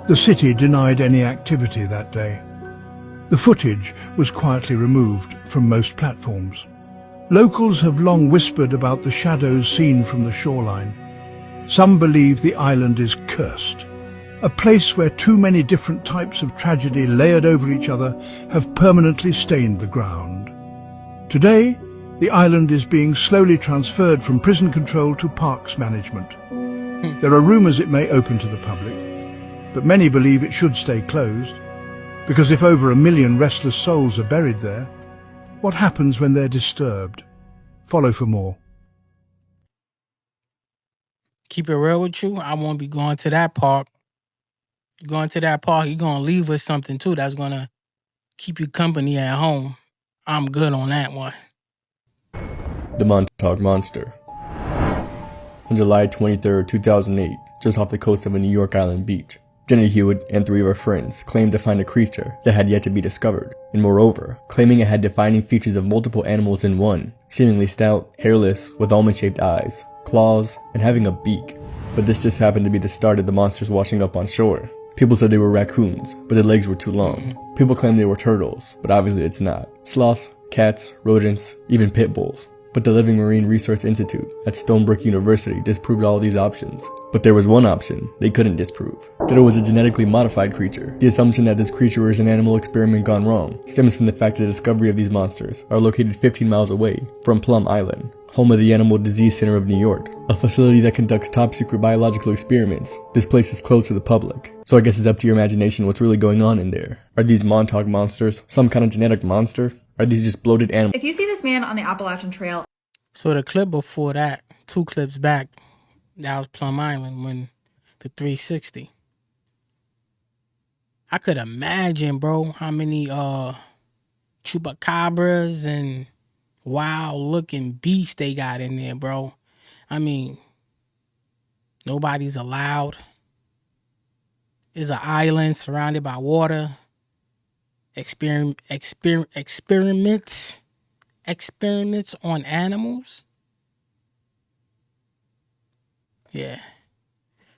The city denied any activity that day. The footage was quietly removed from most platforms. Locals have long whispered about the shadows seen from the shoreline. Some believe the island is cursed, a place where too many different types of tragedy layered over each other have permanently stained the ground. Today, the island is being slowly transferred from prison control to parks management. There are rumors it may open to the public, but many believe it should stay closed, because if over 1 million restless souls are buried there, what happens when they're disturbed? Follow for more. Keep it real with you, I won't be going to that park. Going to that park, you're going to leave with something too that's going to keep you company at home. I'm good on that one. The Montauk Monster. On July 23, 2008, just off the coast of a New York Island beach, Jenny Hewitt and 3 of her friends claimed to find a creature that had yet to be discovered, and moreover, claiming it had defining features of multiple animals in one, seemingly stout, hairless, with almond-shaped eyes, claws, and having a beak. But this just happened to be the start of the monsters washing up on shore. People said they were raccoons, but their legs were too long. People claimed they were turtles, but obviously it's not. Sloths, cats, rodents, even pit bulls. But the Living Marine Resource Institute at Stonebrook University disproved all of these options. But there was one option they couldn't disprove, that it was a genetically modified creature. The assumption that this creature is an animal experiment gone wrong stems from the fact that the discovery of these monsters are located 15 miles away from Plum Island, home of the Animal Disease Center of New York, a facility that conducts top secret biological experiments. This place is closed to the public, so I guess it's up to your imagination what's really going on in there. Are these Montauk monsters some kind of genetic monster? Are these just bloated animals? If you see this man on the Appalachian Trail. So the clip before that, 2 clips back, that was Plum Island when the 360. I could imagine, bro, how many chupacabras and wild looking beasts they got in there, bro. I mean, nobody's allowed. It's an island surrounded by water. Experiments on animals. Yeah.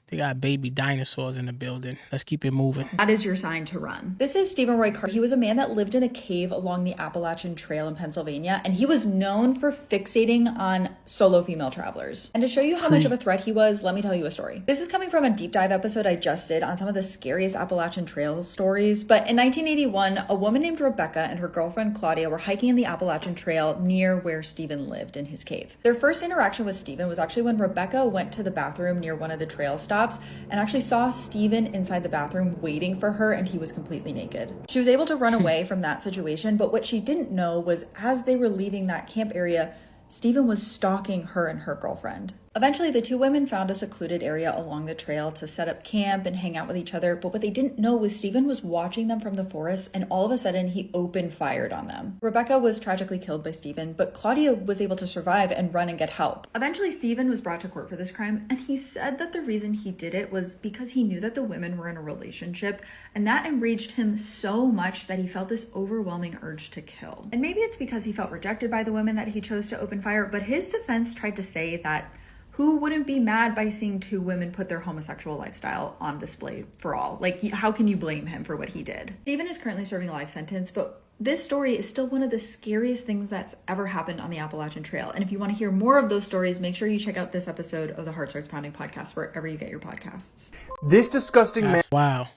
They got baby dinosaurs in the building. Let's keep it moving. That is your sign to run. This is Stephen Roy Carter. He was a man that lived in a cave along the Appalachian Trail in Pennsylvania, and he was known for fixating on solo female travelers. And to show you how much of a threat he was, let me tell you a story. This is coming from a deep dive episode I just did on some of the scariest Appalachian Trail stories. But in 1981, a woman named Rebecca and her girlfriend Claudia were hiking in the Appalachian Trail near where Stephen lived in his cave. Their first interaction with Stephen was actually when Rebecca went to the bathroom near one of the trail stops and actually saw Stephen inside the bathroom waiting for her, and he was completely naked. She was able to run away from that situation, but what she didn't know was as they were leaving that camp area, Stephen was stalking her and her girlfriend. Eventually, the two women found a secluded area along the trail to set up camp and hang out with each other, but what they didn't know was Stephen was watching them from the forest, and all of a sudden, he opened fire on them. Rebecca was tragically killed by Stephen, but Claudia was able to survive and run and get help. Eventually, Stephen was brought to court for this crime, and he said that the reason he did it was because he knew that the women were in a relationship, and that enraged him so much that he felt this overwhelming urge to kill. And maybe it's because he felt rejected by the women that he chose to open fire, but his defense tried to say that who wouldn't be mad by seeing 2 women put their homosexual lifestyle on display for all? Like, how can you blame him for what he did? Stephen is currently serving a life sentence, but this story is still one of the scariest things that's ever happened on the Appalachian Trail. And if you want to hear more of those stories, make sure you check out this episode of the Heart Starts Pounding podcast, wherever you get your podcasts. This disgusting man. Wow.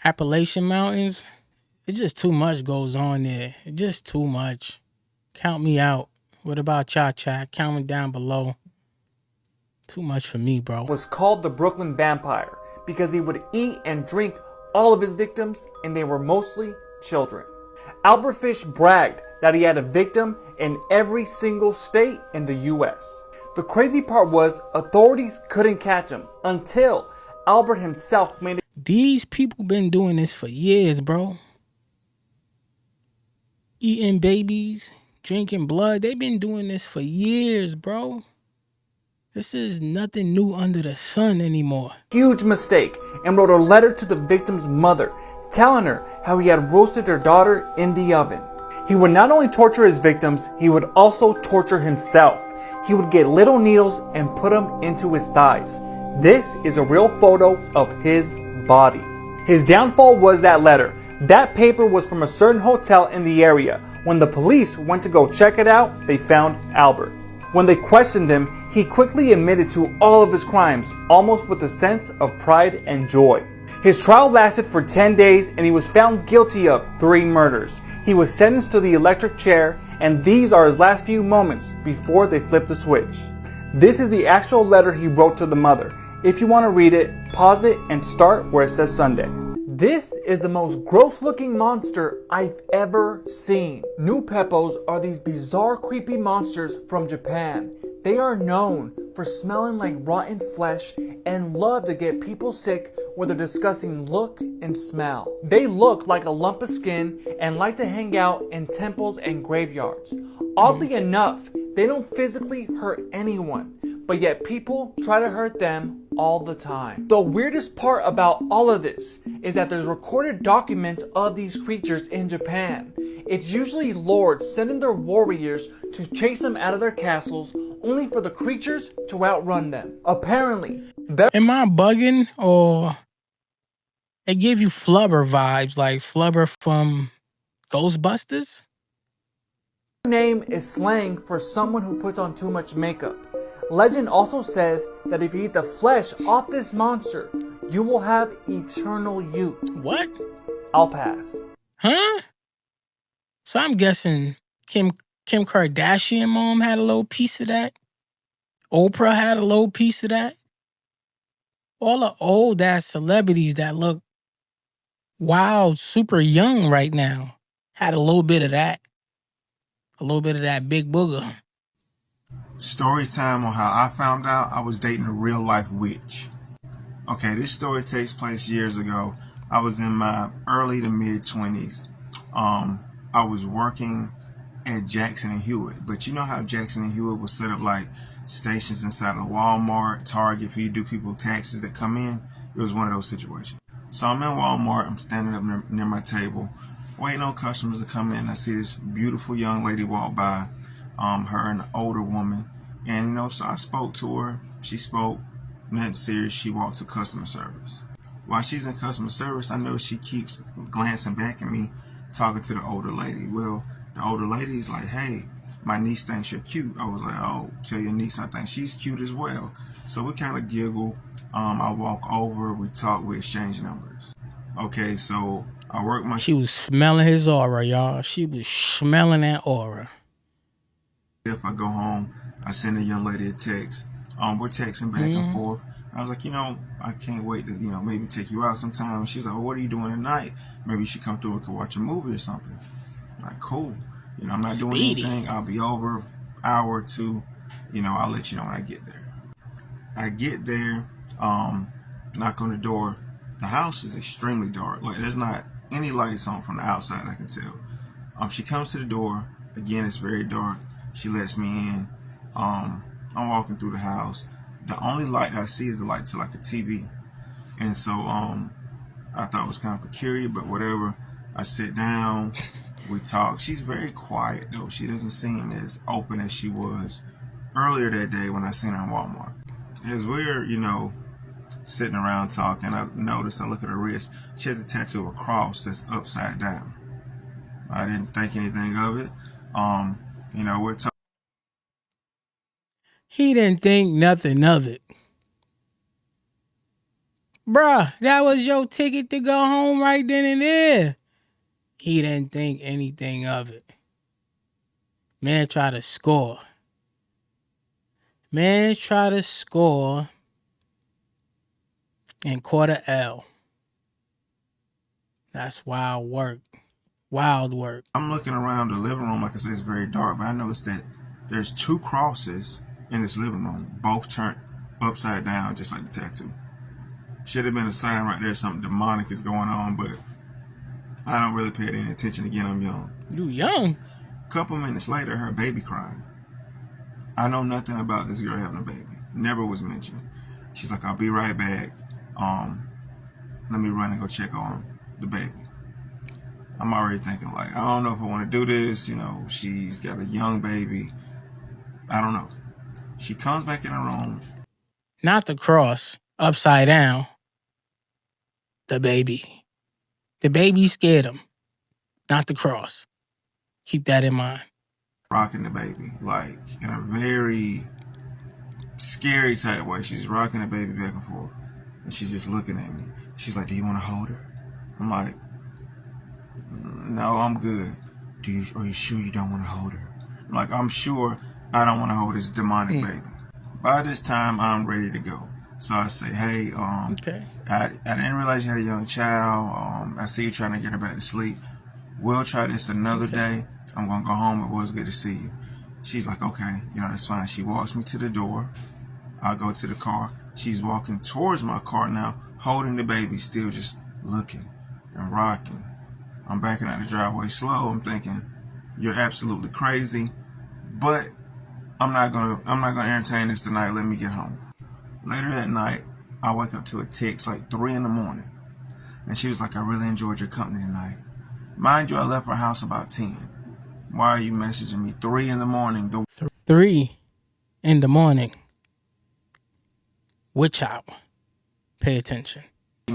Appalachian Mountains, it's just too much goes on there. It's just too much. Count me out. What about y'all, chat? Count me down below. Too much for me, bro. Was called the Brooklyn Vampire because he would eat and drink all of his victims, and they were mostly children. Albert Fish bragged that he had a victim in every single state in the U.S. The crazy part was authorities couldn't catch him until Albert himself made it. These people been doing this for years, bro. Eating babies, drinking blood. They've been doing this for years, bro. This is nothing new under the sun anymore. Huge mistake, and wrote a letter to the victim's mother telling her how he had roasted her daughter in the oven. He would not only torture his victims, he would also torture himself. He would get little needles and put them into his thighs. This is a real photo of his body. His downfall was that letter. That paper was from a certain hotel in the area. When the police went to go check it out, they found Albert. When they questioned him, he quickly admitted to all of his crimes, almost with a sense of pride and joy. His trial lasted for 10 days, and he was found guilty of 3 murders. He was sentenced to the electric chair, and these are his last few moments before they flipped the switch. This is the actual letter he wrote to the mother. If you want to read it, pause it and start where it says Sunday. This is the most gross looking monster I've ever seen. Nuppeppos are these bizarre creepy monsters from Japan. They are known for smelling like rotten flesh and love to get people sick with their disgusting look and smell. They look like a lump of skin and like to hang out in temples and graveyards. Oddly enough, they don't physically hurt anyone, but yet people try to hurt them all the time. The weirdest part about all of this is that there's recorded documents of these creatures in Japan. It's usually lords sending their warriors to chase them out of their castles, only for the creatures to outrun them. Apparently, am I bugging, or it gave you Flubber vibes, like Flubber from Ghostbusters? name is slang for someone who puts on too much makeup. Legend also says that if you eat the flesh off this monster, you will have eternal youth. What? I'll pass. Huh? So I'm guessing Kim Kardashian mom had a little piece of that. Oprah had a little piece of that. All the old ass celebrities that look wild, super young right now had a little bit of that. A little bit of that big booger. Story time on how I found out I was dating a real life witch. Okay, this story takes place years ago. I was in my early to mid 20s. I was working at Jackson and Hewitt, but you know how Jackson and Hewitt was set up like stations inside of Walmart, Target, for you to do people taxes that come in. It was one of those situations. So I'm in Walmart, I'm standing up near my table, waiting on customers to come in. I see this beautiful young lady walk by, her and an older woman. And, you know, so I spoke to her. She spoke, nothing serious. She walked to customer service. While she's in customer service, I know she keeps glancing back at me, talking to the older lady. Well, the older lady's like, hey, my niece thinks you're cute. I was like, oh, tell your niece I think she's cute as well. So we kind of giggle. I walk over, we talk, we exchange numbers. Okay, so I work my... She was smelling his aura, y'all. She was smelling that aura. If I go home, I send a young lady a text. We're texting back and forth. I was like, you know, I can't wait to, you know, maybe take you out sometime. And she was like, well, what are you doing tonight? Maybe you should come through and could watch a movie or something. I'm like, cool. You know, I'm not doing anything. I'll be over hour or two. You know, I'll let you know when I get there. I get there, knock on the door. The house is extremely dark. Like, there's not any lights on from the outside, I can tell. She comes to the door. Again, it's very dark. She lets me in. I'm walking through the house. The only light I see is the light to like a TV. And so I thought it was kind of peculiar, but whatever. I sit down, we talk. She's very quiet though. She doesn't seem as open as she was earlier that day when I seen her in Walmart. As we're, you know, sitting around talking, I noticed, I look at her wrist, she has a tattoo of a cross that's upside down. I didn't think anything of it. You know, we're talking. He didn't think nothing of it. Bruh, that was your ticket to go home right then and there. He didn't think anything of it. Man tried to score. Man tried to score and caught a L. That's wild work. Wild work. I'm looking around the living room, like I said, it's very dark, but I noticed that there's two crosses in this living room, both turned upside down, just like the tattoo. Should have been a sign right there, something demonic is going on, but I don't really pay any attention. Again, I'm young. You young? A couple minutes later, her baby crying. I know nothing about this girl having a baby. Never was mentioned. She's like, I'll be right back. Let me run and go check on the baby. I'm already thinking like, I don't know if I want to do this. You know, she's got a young baby. I don't know. She comes back in her room. Not the cross, upside down. The baby. The baby scared him. Not the cross. Keep that in mind. Rocking the baby, like in a very scary type way. She's rocking the baby back and forth. And she's just looking at me. She's like, do you want to hold her? I'm like, no, I'm good. Are you sure you don't want to hold her? I'm like, I'm sure I don't want to hold this demonic baby. By this time, I'm ready to go. So I say, hey, okay. I didn't realize you had a young child. I see you trying to get her back to sleep. We'll try this another day. I'm going to go home. It was good to see you. She's like, okay, you know, that's fine. She walks me to the door. I'll go to the car. She's walking towards my car now, holding the baby, still just looking and rocking. I'm backing out the driveway slow. I'm thinking, you're absolutely crazy, but I'm not gonna entertain this tonight. Let me get home. Later that night, I wake up to a text like 3 in the morning, and she was like, I really enjoyed your company tonight. Mind you, I left her house about 10. Why are you messaging me 3 in the morning? 3 in the morning. Which hour? Pay attention.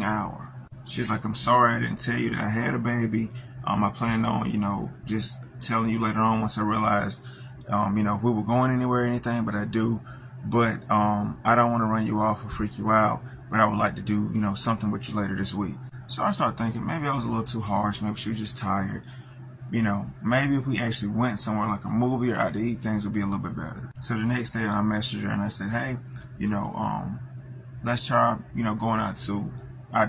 Hour. She's like, I'm sorry I didn't tell you that I had a baby. I planned on, you know, just telling you later on once I realized, you know, if we were going anywhere or anything, but I do. But I don't want to run you off or freak you out, but I would like to do, you know, something with you later this week. So I started thinking maybe I was a little too harsh. Maybe she was just tired. You know, maybe if we actually went somewhere like a movie or out to eat, things would be a little bit better. So the next day I messaged her and I said, hey, you know, let's try, you know, going out to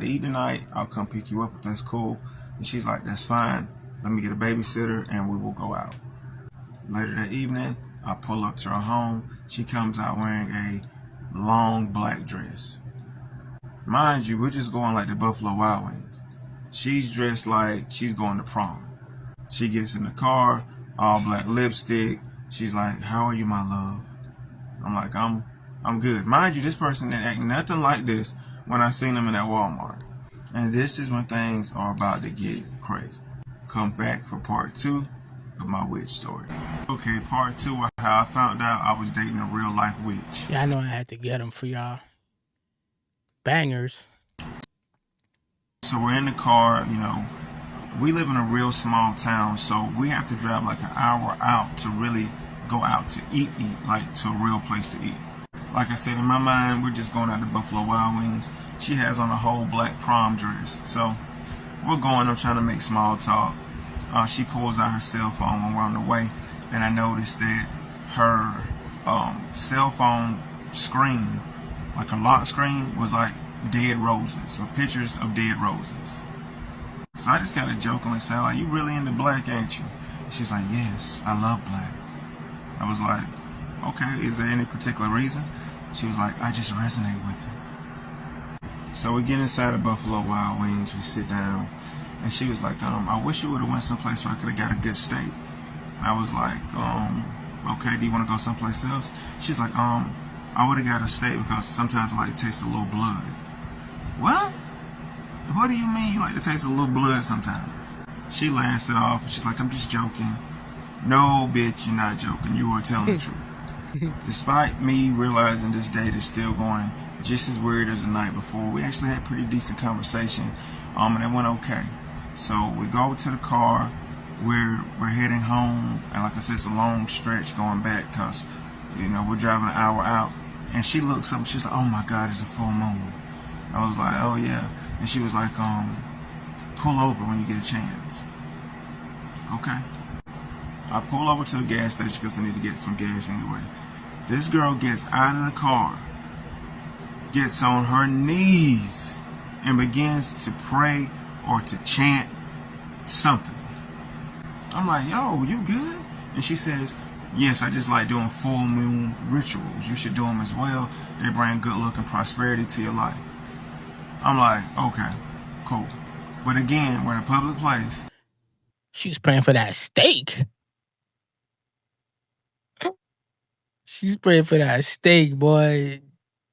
eat tonight. I'll come pick you up if that's cool. And she's like, that's fine. Let me get a babysitter and we will go out. Later that evening, I pull up to her home. She comes out wearing a long black dress. Mind you, we're just going like the Buffalo Wild Wings. She's dressed like she's going to prom. She gets in the car, all black lipstick. She's like, how are you, my love? I'm like, I'm good. Mind you, this person didn't act nothing like this when I seen them in that Walmart. And this is when things are about to get crazy. Come back for part 2 of my witch story. Okay, part 2 of how I found out I was dating a real life witch. Yeah, I know I had to get them for y'all. Bangers. So we're in the car, you know, we live in a real small town, so we have to drive like an hour out to really go out to eat, like to a real place to eat. Like I said, in my mind, we're just going out to Buffalo Wild Wings. She has on a whole black prom dress. So we're going, I'm trying to make small talk. She pulls out her cell phone when we're on the way, and I noticed that her cell phone screen, like her lock screen, was like dead roses, or pictures of dead roses. So I just kind of jokingly said, like, you really into black, ain't you? And she was like, yes, I love black. I was like, okay, is there any particular reason? She was like, I just resonate with it. So we get inside of Buffalo Wild Wings, we sit down, and she was like, I wish you would have went someplace where I could have got a good steak. I was like, okay, do you want to go someplace else? She's like, I would have got a steak because sometimes I like to taste a little blood. What? What do you mean you like to taste a little blood sometimes? She laughs it off and she's like, I'm just joking. No, bitch, you're not joking. You are telling the truth. Despite me realizing this date is still going just as weird as the night before, we actually had pretty decent conversation, and it went okay. So we go to the car, we're heading home, and like I said, it's a long stretch going back because, you know, we're driving an hour out, and she looks up and she's like, oh my God, it's a full moon. I was like, oh yeah. And she was like, pull over when you get a chance. Okay. I pull over to a gas station because I need to get some gas anyway. This girl gets out of the car, gets on her knees, and begins to pray or to chant something. I'm like, yo, you good? And she says, yes, I just like doing full moon rituals. You should do them as well. They bring good luck and prosperity to your life. I'm like, okay, cool. But again, we're in a public place. She was praying for that steak. She's praying for that steak, boy.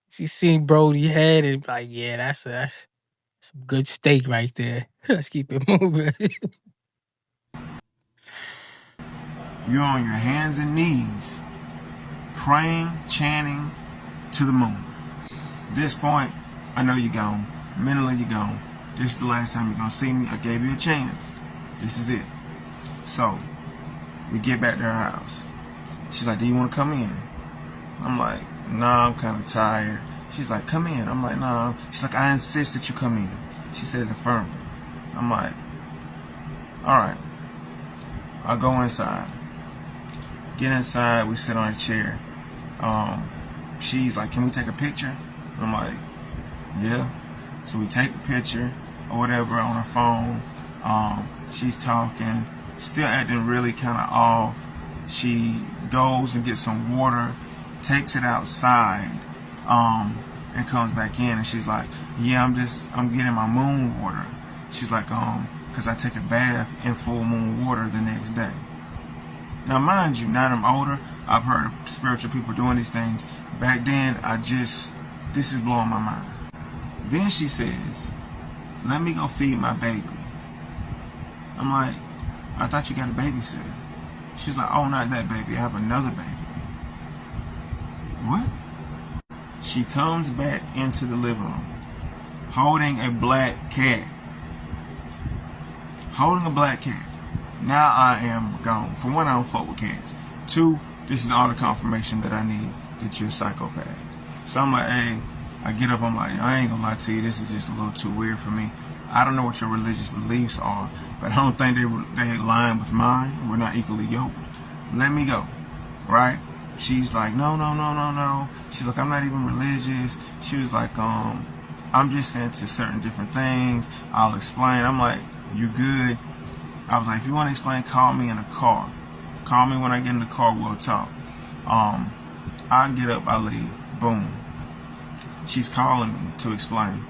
She seen Brody head and like, yeah, that's some good steak right there. Let's keep it moving. You're on your hands and knees, praying, chanting to the moon. At this point, I know you're gone. Mentally, you're gone. This is the last time you're going to see me. I gave you a chance. This is it. So, we get back to her house. She's like, do you want to come in? I'm like, nah, I'm kind of tired. She's like, come in. I'm like, nah. She's like, I insist that you come in. She says it firmly. I'm like, all right. I'll go inside. Get inside. We sit on a chair. She's like, can we take a picture? I'm like, yeah. So we take a picture or whatever on her phone. She's talking, still acting really kind of off. She goes and gets some water, takes it outside, and comes back in. And she's like, yeah, I'm getting my moon water. She's like, because I take a bath in full moon water the next day. Now, mind you, now that I'm older, I've heard of spiritual people doing these things. Back then, this is blowing my mind. Then she says, let me go feed my baby. I'm like, I thought you got a babysitter. She's like, oh, not that baby. I have another baby. What? She comes back into the living room holding a black cat. holding a black cat. Now I am gone. For one, I don't fuck with cats. Two, this is all the confirmation that I need that you're a psychopath. So I'm like, hey, I get up, I'm like, I ain't gonna lie to you, this is just a little too weird for me. I don't know what your religious beliefs are, but I don't think they align with mine. We're not equally yoked. Let me go, right? She's like, no. She's like, I'm not even religious. She was like, I'm just into certain different things. I'll explain. I'm like, you good? I was like, if you want to explain, call me in the car. Call me when I get in the car, we'll talk. I get up, I leave. Boom. She's calling me to explain.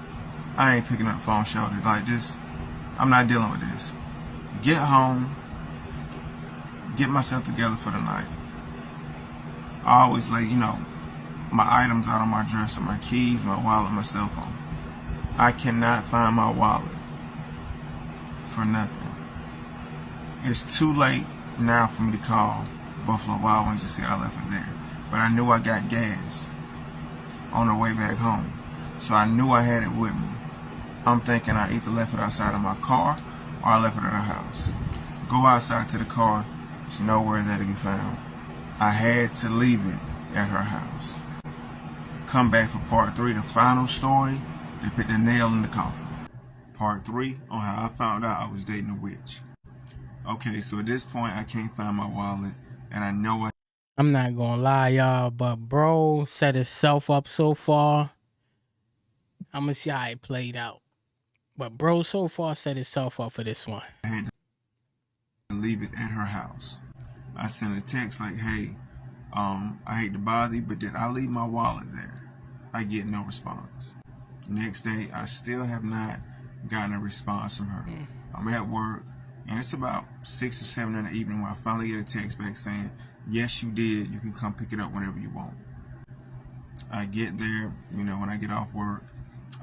I ain't picking up the phone, shorty. Like this, I'm not dealing with this. Get home. Get myself together for the night. I always lay, my items out on my dresser, my keys, my wallet, my cell phone. I cannot find my wallet for nothing. It's too late now for me to call Buffalo Wild Wings to say I left it there. But I knew I got gas on the way back home. So I knew I had it with me. I'm thinking I either left it outside of my car or I left it at her house. Go outside to the car, there's nowhere there to be found. I had to leave it at her house. Come back for part 3, the final story. They put the nail in the coffin. Part 3 on how I found out I was dating a witch. Okay, so at this point I can't find my wallet, and I know I'm not gonna lie, y'all, but bro set himself up so far. I'm gonna see how it played out. But bro so far set himself up for this one. I had to leave it at her house. I sent a text like, hey, I hate to bother you, but did I leave my wallet there? I get no response. Next day, I still have not gotten a response from her. I'm at work, and it's about 6 or 7 in the evening when I finally get a text back saying, yes, you did. You can come pick it up whenever you want. I get there, when I get off work.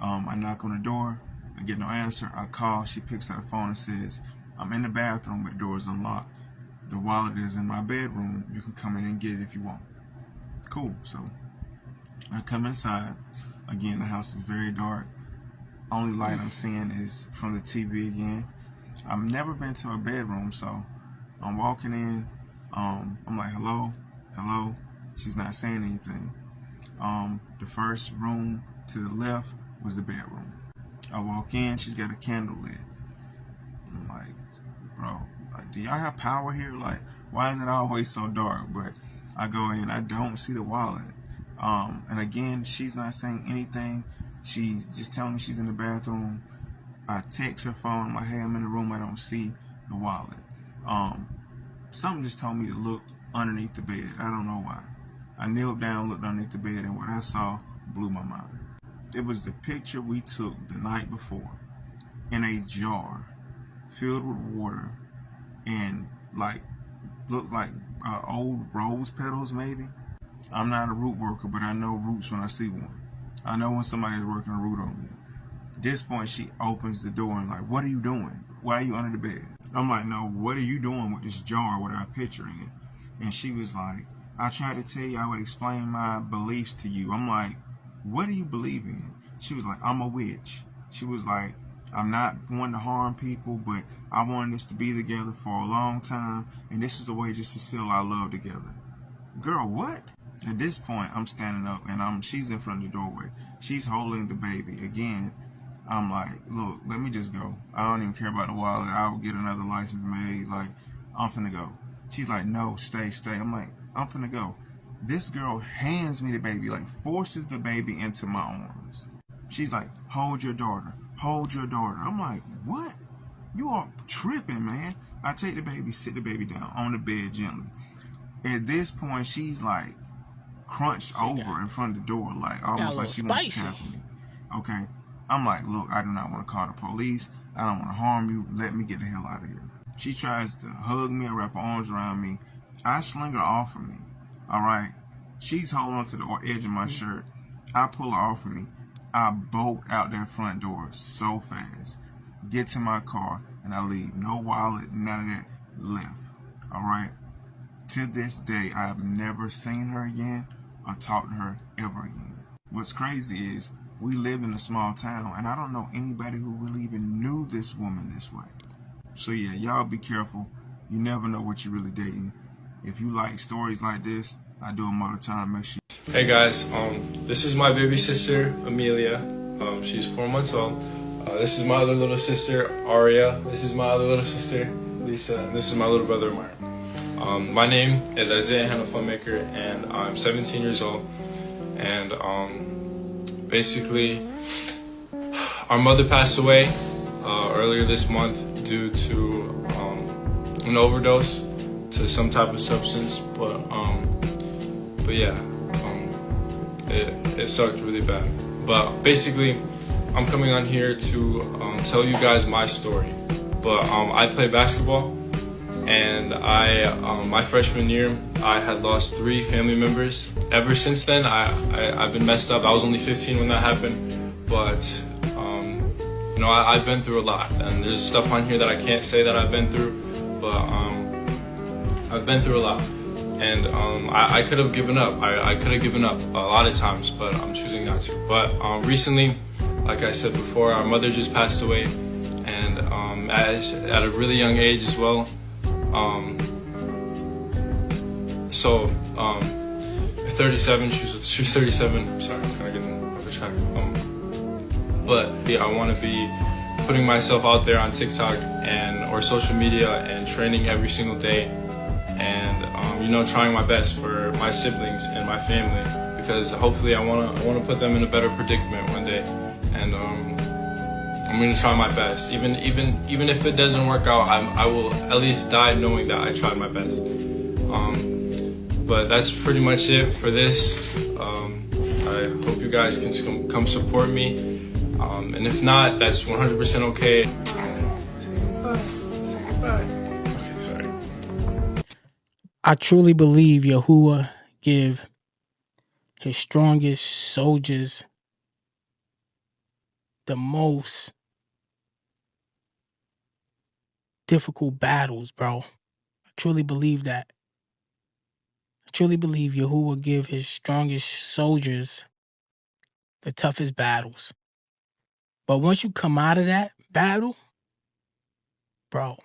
I knock on the door. I get no answer. I call. She picks up the phone and says, I'm in the bathroom, but the door is unlocked. The wallet is in my bedroom. You can come in and get it if you want. Cool. So I come inside. Again, the house is very dark. Only light I'm seeing is from the TV again. I've never been to a bedroom, so I'm walking in. I'm like, hello. She's not saying anything. The first room to the left was the bedroom. I walk in, she's got a candle lit. I'm like, bro, do y'all have power here? Like, why is it always so dark? But I go in, I don't see the wallet. And again, she's not saying anything. She's just telling me she's in the bathroom. I text her phone. I'm like, hey, I'm in the room. I don't see the wallet. Something just told me to look underneath the bed. I don't know why. I kneeled down, looked underneath the bed, and what I saw blew my mind. It was the picture we took the night before in a jar filled with water and looked like old rose petals maybe. I'm not a root worker, but I know roots when I see one. I know when somebody's working a root on me. At this point, she opens the door and like, what are you doing? Why are you under the bed? I'm like, no, what are you doing with this jar with our picture in it? And she was like, I tried to tell you I would explain my beliefs to you. I'm like, what do you believe in? She was like, I'm a witch. She was like, I'm not wanting to harm people, but I wanted us to be together for a long time, and this is a way just to seal our love together. Girl, what? At this point, I'm standing up, and she's in front of the doorway. She's holding the baby. Again, I'm like, look, let me just go. I don't even care about the wallet. I will get another license made. Like, I'm finna go. She's like, no, stay. I'm like, I'm finna go. This girl hands me the baby, like forces the baby into my arms. She's like, hold your daughter. I'm like, what? You are tripping, man. I take the baby, sit the baby down on the bed gently. At this point, she's like crunched over in front of the door, like almost like she wants to tackle me. Okay. I'm like, look, I do not want to call the police. I don't want to harm you. Let me get the hell out of here. She tries to hug me and wrap her arms around me. I sling her off of me. All right. She's holding on to the edge of my shirt. I pull her off of me. I bolt out that front door so fast. Get to my car and I leave. No wallet, none of that left. All right. To this day, I have never seen her again or talked to her ever again. What's crazy is we lived in a small town and I don't know anybody who really even knew this woman this way. So yeah, y'all be careful. You never know what you're really dating. If you like stories like this, I do them all the time. Make sure. Hey guys, this is my baby sister Amelia. She's 4 months old. This is my other little sister Aria. This is my other little sister Lisa. And this is my little brother Mark. My name is Isaiah Hannah Funmaker, and I'm 17 years old. And basically, our mother passed away earlier this month due to an overdose to some type of substance. But yeah, it sucked really bad. But basically, I'm coming on here to tell you guys my story. But I play basketball, and my freshman year, I had lost 3 family members. Ever since then, I've been messed up. I was only 15 when that happened, but you know, I've been through a lot, and there's stuff on here that I can't say that I've been through, but I've been through a lot, and I could have given up. I could have given up a lot of times, but I'm choosing not to. But recently, like I said before, our mother just passed away, and at a really young age as well. So 37. She was 37. Sorry, I'm kind of getting off track. But yeah, I want to be putting myself out there on TikTok or social media and training every single day, and you know, trying my best for my siblings and my family, because hopefully I want to put them in a better predicament one day, and I'm gonna try my best. Even if it doesn't work out, I will at least die knowing that I tried my best. But that's pretty much it for this. I hope you guys can come support me. And if not, that's 100% okay. Okay, sorry. I truly believe Yahuwah give his strongest soldiers the most difficult battles, bro. I truly believe that. I truly believe Yahuwah give his strongest soldiers the toughest battles. But once you come out of that battle, bro,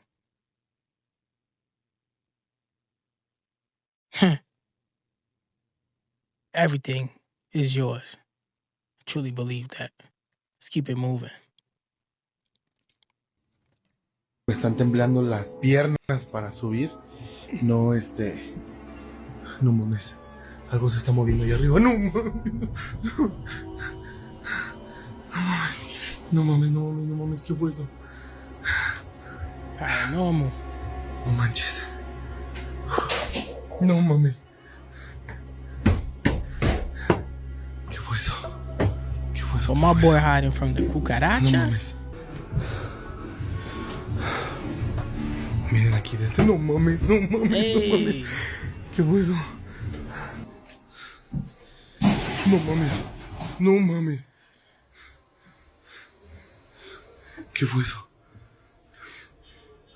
everything is yours. I truly believe that. Let's keep it moving. Me están temblando las piernas para subir. No, no mames. Algo se está moviendo ahí arriba. No mames. No mames, no mames, no mames. ¿Qué fue eso? Paranormal. No manches. No mames. ¿Qué fue eso? ¿Qué fue eso? So my boy hiding from the cucaracha. No mames. Miren aquí desde. No mames, no mames, no mames. ¿Qué fue eso? No mames. No mames. ¿Qué fue eso?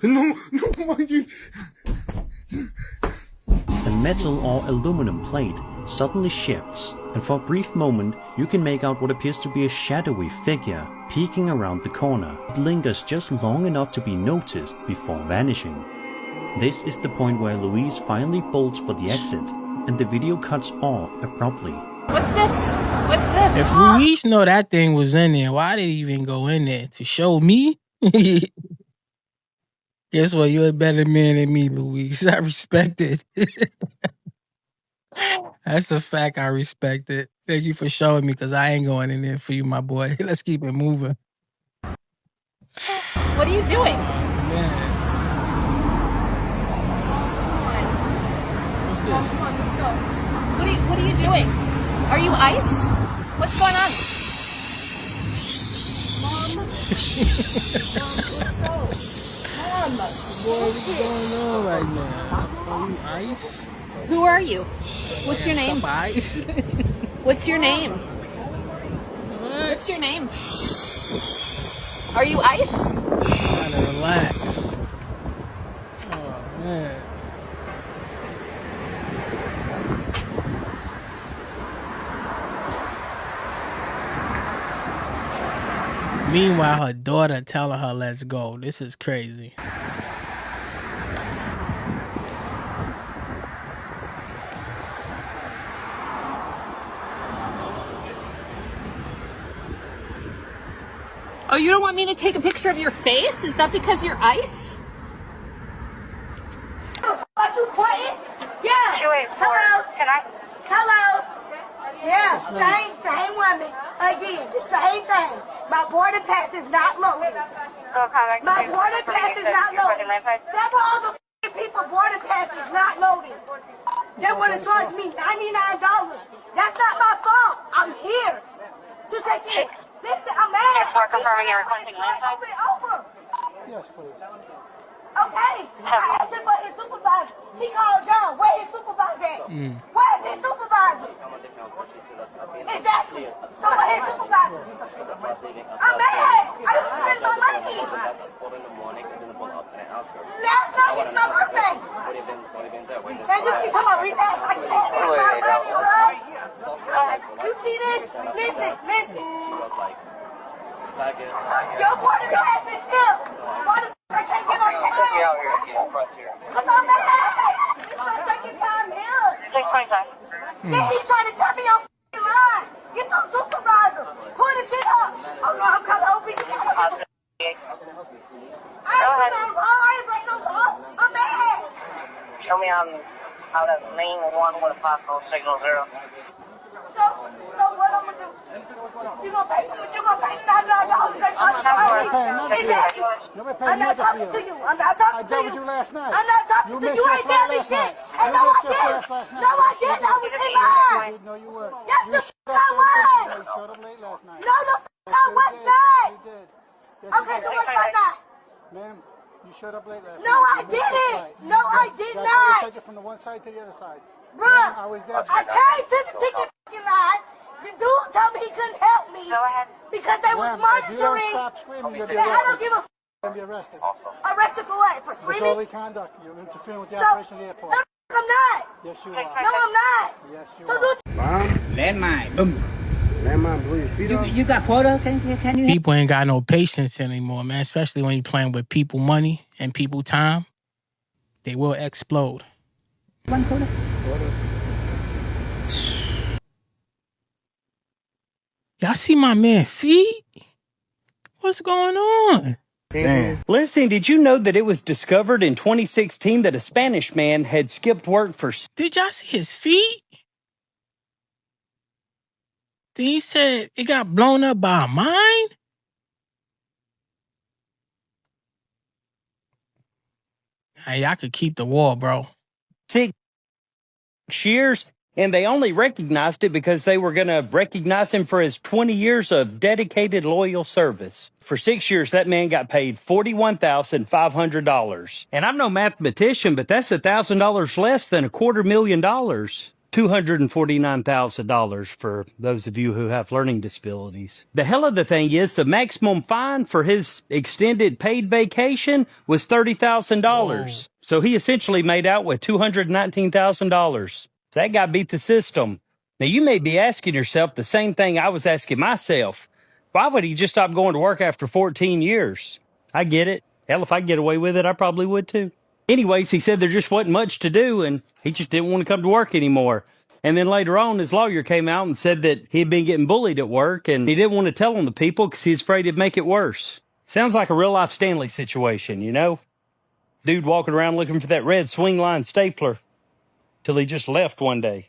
No, no manches. The metal or aluminum plate suddenly shifts, and for a brief moment you can make out what appears to be a shadowy figure peeking around the corner. It lingers just long enough to be noticed before vanishing. This is the point where Louise finally bolts for the exit, and the video cuts off abruptly. What's this? What's this? If Luis know that thing was in there, why did he even go in there? To show me? Guess what? You're a better man than me, Luis. I respect it. That's a fact. I respect it. Thank you for showing me, because I ain't going in there for you, my boy. Let's keep it moving. What are you doing? Man. What's this? Come on, let's go. What are you doing? Are you ice? What's going on? Mom. Mom, let's go. What's going on right now? Are you ice? Who are you? What's your name? Ice. What's your name? What's your name? Are you ice? Gotta relax. Oh, man. Meanwhile, her daughter telling her, let's go. This is crazy. Oh, you don't want me to take a picture of your face? Is that because you're ice? Are you quitting? Yeah. Hello. Can I? Hello. Yeah, same woman. Again, the same thing. My border pass is not loaded. My border pass is not loaded. Several other people border pass is not loaded. They want to charge me $99. That's not my fault. I'm here to take it. Listen, I'm mad. Before confirming you're requesting landside? Over. Yes, please. Okay. I asked him for his supervisor. He called John. Where his supervisor at? Where is his supervisor? Exactly. So where his supervisor? I'm mad. I didn't spend my money. Last night is my birthday. And you keep talking about repass. I can't spend my money, bro. You see this? Listen. Your quarter pass is still. Why the f*** I can't get on the phone? Because I'm mad. It's my second time here. Then he's trying to tell me I'm f***ing lying. Get your supervisor. Pull the shit up. Oh no, I'm coming over. I ain't nothing wrong. I ain't breaking no law. I'm mad. Show me I'm out of lane 1 with a 5 code signal 0. So what I'm gonna do? You gonna pay me $99? I'm not talking to you. I'm not talking to you. I'm not talking to you. You ain't tell me shit. And no, I didn't. No, I didn't. I was in line. No, you were. Yes, the f*** I was. You showed up late last night. No, the f*** I was not. You did. Okay, so what about that? Ma'am, you showed up late last night. No, I didn't. No, I did not. Take it from the one side to the other side. Bruh, I came to the ticket line. The dude told me he couldn't help me because they was monitoring. If you don't stop screaming, you'll be Man, arrested. I don't give a f***. You'll be arrested. Arrested for what? For screaming? Disorderly conduct. You're interfering with the operation of the airport. No, I'm not. Yes, you are. No, I'm not. Yes, you So are. Mom? Landmine. Boom. Landmine, blew your feet off. You got quota? Can you? People ain't got no patience anymore, man. Especially when you're playing with people money and people time. They will explode. One quota? Y'all see my man feet? What's going on? Damn. Listen, did you know that it was discovered in 2016 that a Spanish man had skipped work for... Did y'all see his feet? Then he said it got blown up by a mine? Hey, y'all could keep the war, bro. 6 years, and they only recognized it because they were going to recognize him for his 20 years of dedicated, loyal service. For 6 years, that man got paid $41,500. And I'm no mathematician, but that's $1,000 less than $250,000. $249,000 for those of you who have learning disabilities. The hell of the thing is the maximum fine for his extended paid vacation was $30,000. So he essentially made out with $219,000. That guy beat the system. Now you may be asking yourself the same thing I was asking myself. Why would he just stop going to work after 14 years? I get it. Hell, if I could get away with it, I probably would too. Anyways, he said there just wasn't much to do, and he just didn't want to come to work anymore. And then later on, his lawyer came out and said that he'd been getting bullied at work, and he didn't want to tell on the people because he's afraid it'd make it worse. Sounds like a real-life Stanley situation, you know? Dude walking around looking for that red swing line stapler till he just left one day.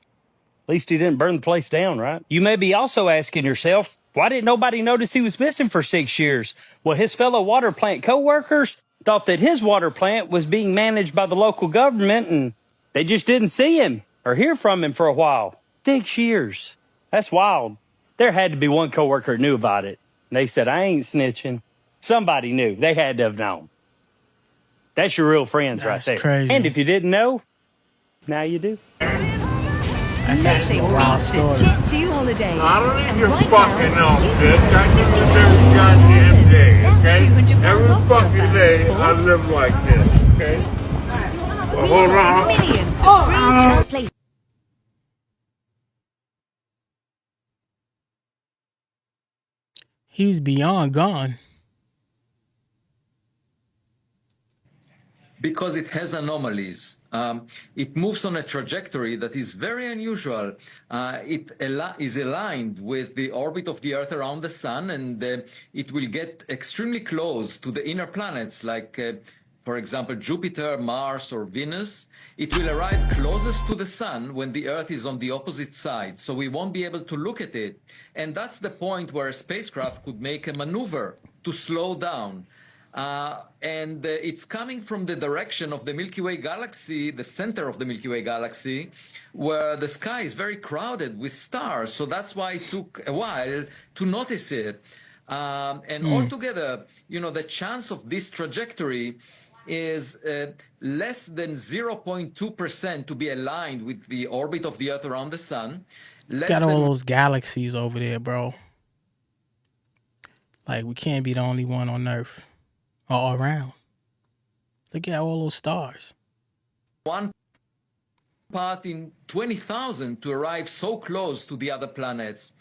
At least he didn't burn the place down, right? You may be also asking yourself, why didn't nobody notice he was missing for 6 years? Well, his fellow water plant co-workers thought that his water plant was being managed by the local government, and they just didn't see him or hear from him for a while. 6 years. That's wild. There had to be one coworker who knew about it. And they said, I ain't snitching. Somebody knew. They had to have known. That's your real friends right there. Crazy. And if you didn't know, now you do. That's actually a wild story. Jet 2 holiday. I don't need your fucking outfit. I give you every goddamn day, okay? Every fucking day I live like this, okay? Well, hold on. He's beyond gone. Because it has anomalies. It moves on a trajectory that is very unusual. It is aligned with the orbit of the Earth around the Sun, and it will get extremely close to the inner planets, like, for example, Jupiter, Mars, or Venus. It will arrive closest to the Sun when the Earth is on the opposite side, so we won't be able to look at it. And that's the point where a spacecraft could make a maneuver to slow down. It's coming from the direction of the Milky Way galaxy, the center of the Milky Way galaxy, where the sky is very crowded with stars. So that's why it took a while to notice it. Altogether, you know, the chance of this trajectory is less than 0.2% to be aligned with the orbit of the Earth around the Sun. Got all those galaxies over there, bro. Like, we can't be the only one on Earth. All around. Look at all those stars. One part in 20,000 to arrive so close to the other planets.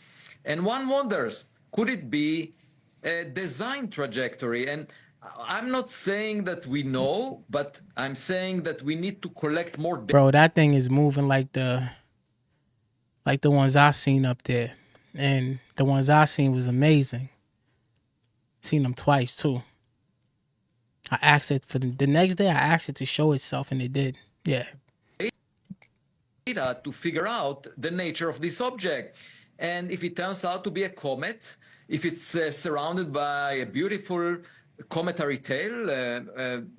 And one wonders, could it be a design trajectory? And I'm not saying that we know, but I'm saying that we need to collect more data. Bro, that thing is moving like the ones I seen up there. And the ones I seen was amazing. Seen them twice too. I asked it for the next day. I asked it to show itself, and it did. Yeah. Data to figure out the nature of this object, and if it turns out to be a comet, if it's surrounded by a beautiful cometary tail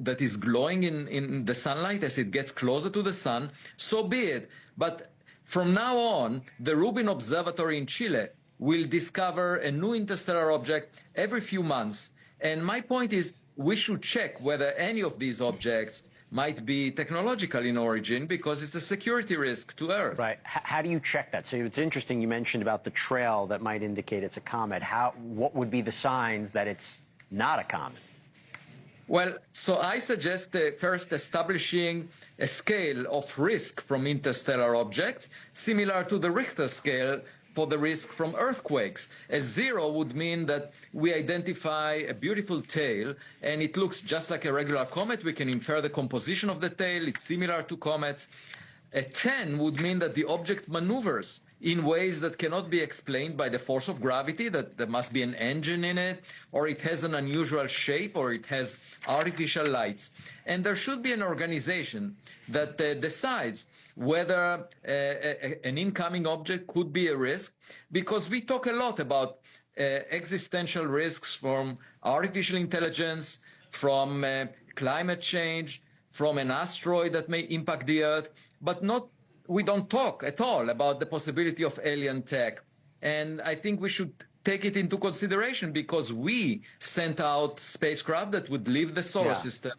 that is glowing in the sunlight as it gets closer to the sun, so be it. But from now on, the Rubin Observatory in Chile will discover a new interstellar object every few months. And my point is, we should check whether any of these objects might be technological in origin, because it's a security risk to Earth. Right. How do you check that? So it's interesting you mentioned about the trail that might indicate it's a comet. What would be the signs that it's not a comet? Well, so I suggest first establishing a scale of risk from interstellar objects, similar to the Richter scale for the risk from earthquakes. A 0 would mean that we identify a beautiful tail and it looks just like a regular comet. We can infer the composition of the tail. It's similar to comets. A 10 would mean that the object maneuvers in ways that cannot be explained by the force of gravity, that there must be an engine in it, or it has an unusual shape, or it has artificial lights. And there should be an organization that decides whether an incoming object could be a risk, because we talk a lot about existential risks from artificial intelligence, from climate change, from an asteroid that may impact the Earth, but we don't talk at all about the possibility of alien tech. And I think we should take it into consideration, because we sent out spacecraft that would leave the solar system.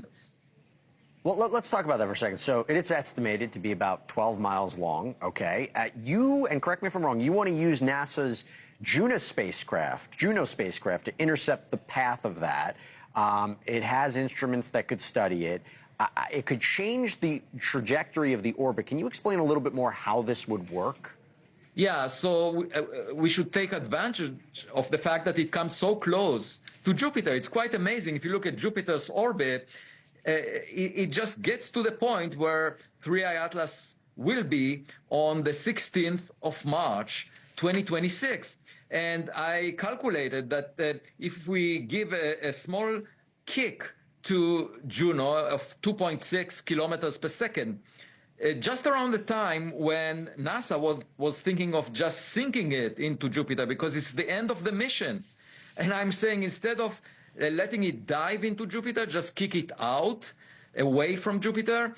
Well, let's talk about that for a second. So it's estimated to be about 12 miles long, okay? You, and correct me if I'm wrong, you want to use NASA's Juno spacecraft to intercept the path of that. It has instruments that could study it. It could change the trajectory of the orbit. Can you explain a little bit more how this would work? Yeah, so we should take advantage of the fact that it comes so close to Jupiter. It's quite amazing. If you look at Jupiter's orbit, it just gets to the point where 3I Atlas will be on the 16th of March, 2026. And I calculated that if we give a small kick to Juno of 2.6 kilometers per second, just around the time when NASA was thinking of just sinking it into Jupiter, because it's the end of the mission. And I'm saying, instead of letting it dive into Jupiter, just kick it out, away from Jupiter,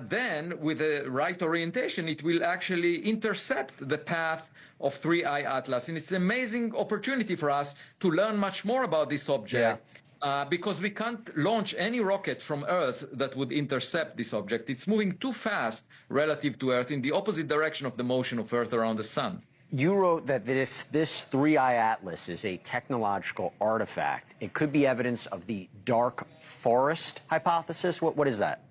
then with the right orientation, it will actually intercept the path of 3I Atlas. And it's an amazing opportunity for us to learn much more about this object. Because we can't launch any rocket from Earth that would intercept this object. It's moving too fast relative to Earth, in the opposite direction of the motion of Earth around the sun. You wrote that if this 3I Atlas is a technological artifact, it could be evidence of the dark forest hypothesis. What is that?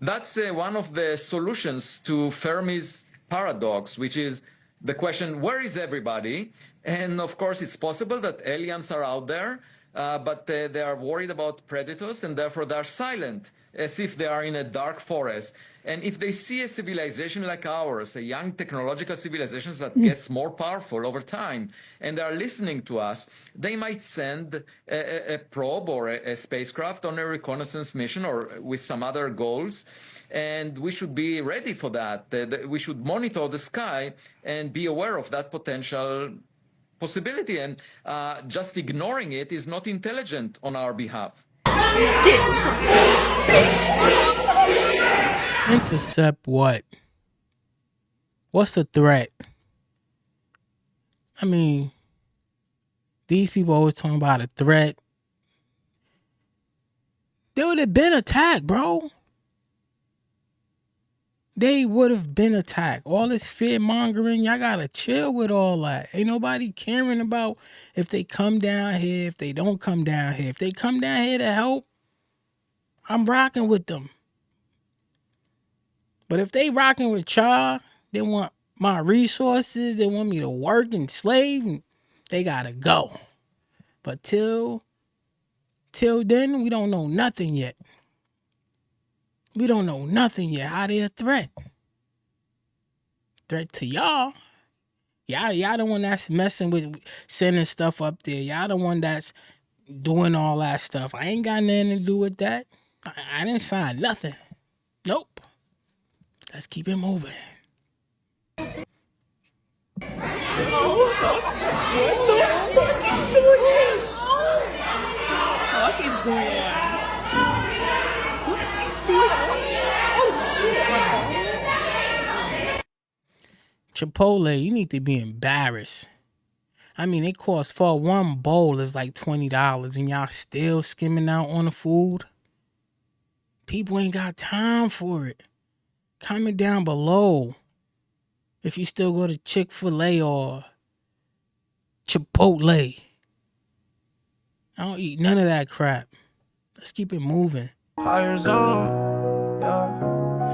That's one of the solutions to Fermi's paradox, which is the question, where is everybody? And of course, it's possible that aliens are out there, but they are worried about predators and therefore they are silent, as if they are in a dark forest. And if they see a civilization like ours, a young technological civilization that gets more powerful over time, and they are listening to us, they might send a probe or a spacecraft on a reconnaissance mission or with some other goals. And we should be ready for that. We should monitor the sky and be aware of that potential possibility. And just ignoring it is not intelligent on our behalf. Intercept what? What's the threat? I mean, these people always talking about a threat. They would have been attacked, bro. They would have been attacked. All this fear mongering, y'all gotta chill with all that. Ain't nobody caring about if they come down here, if they don't come down here. If they come down here to help, I'm rocking with them. But if they rocking with y'all, they want my resources, they want me to work and slave, and they gotta go. But till then, we don't know nothing yet. We don't know nothing yet. How they a threat? Threat to y'all. Y'all the one that's messing with sending stuff up there. Y'all the one that's doing all that stuff. I ain't got nothing to do with that. I didn't sign nothing. Nope. Let's keep it moving. What the fuck is doing this? What is doing Chipotle, you need to be embarrassed. I mean, it costs for one bowl is like $20 and y'all still skimming out on the food. People ain't got time for it. Comment down below if you still go to Chick-fil-A or Chipotle. I don't eat none of that crap. Let's keep it moving. Higher zone, yeah.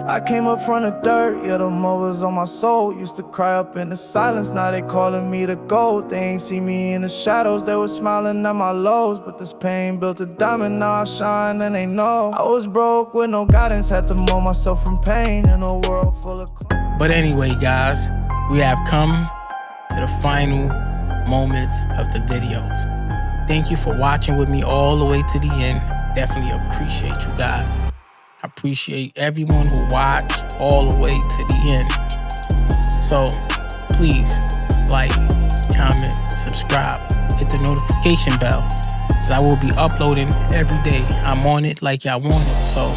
I came up from the dirt, yeah, the mowers on my soul. Used to cry up in the silence, now they calling me the GOAT. They ain't see me in the shadows, they were smiling at my lows. But this pain built a diamond, now I shine and they know. I was broke with no guidance, had to mold myself from pain in a world full of... But anyway, guys, we have come to the final moments of the videos. Thank you for watching with me all the way to the end. Definitely appreciate you guys. I appreciate everyone who watched all the way to the end. So please like, comment, subscribe, hit the notification bell, because I will be uploading every day. I'm on it like y'all want it. So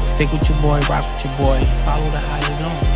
stick with your boy, rock with your boy, follow the higher zone.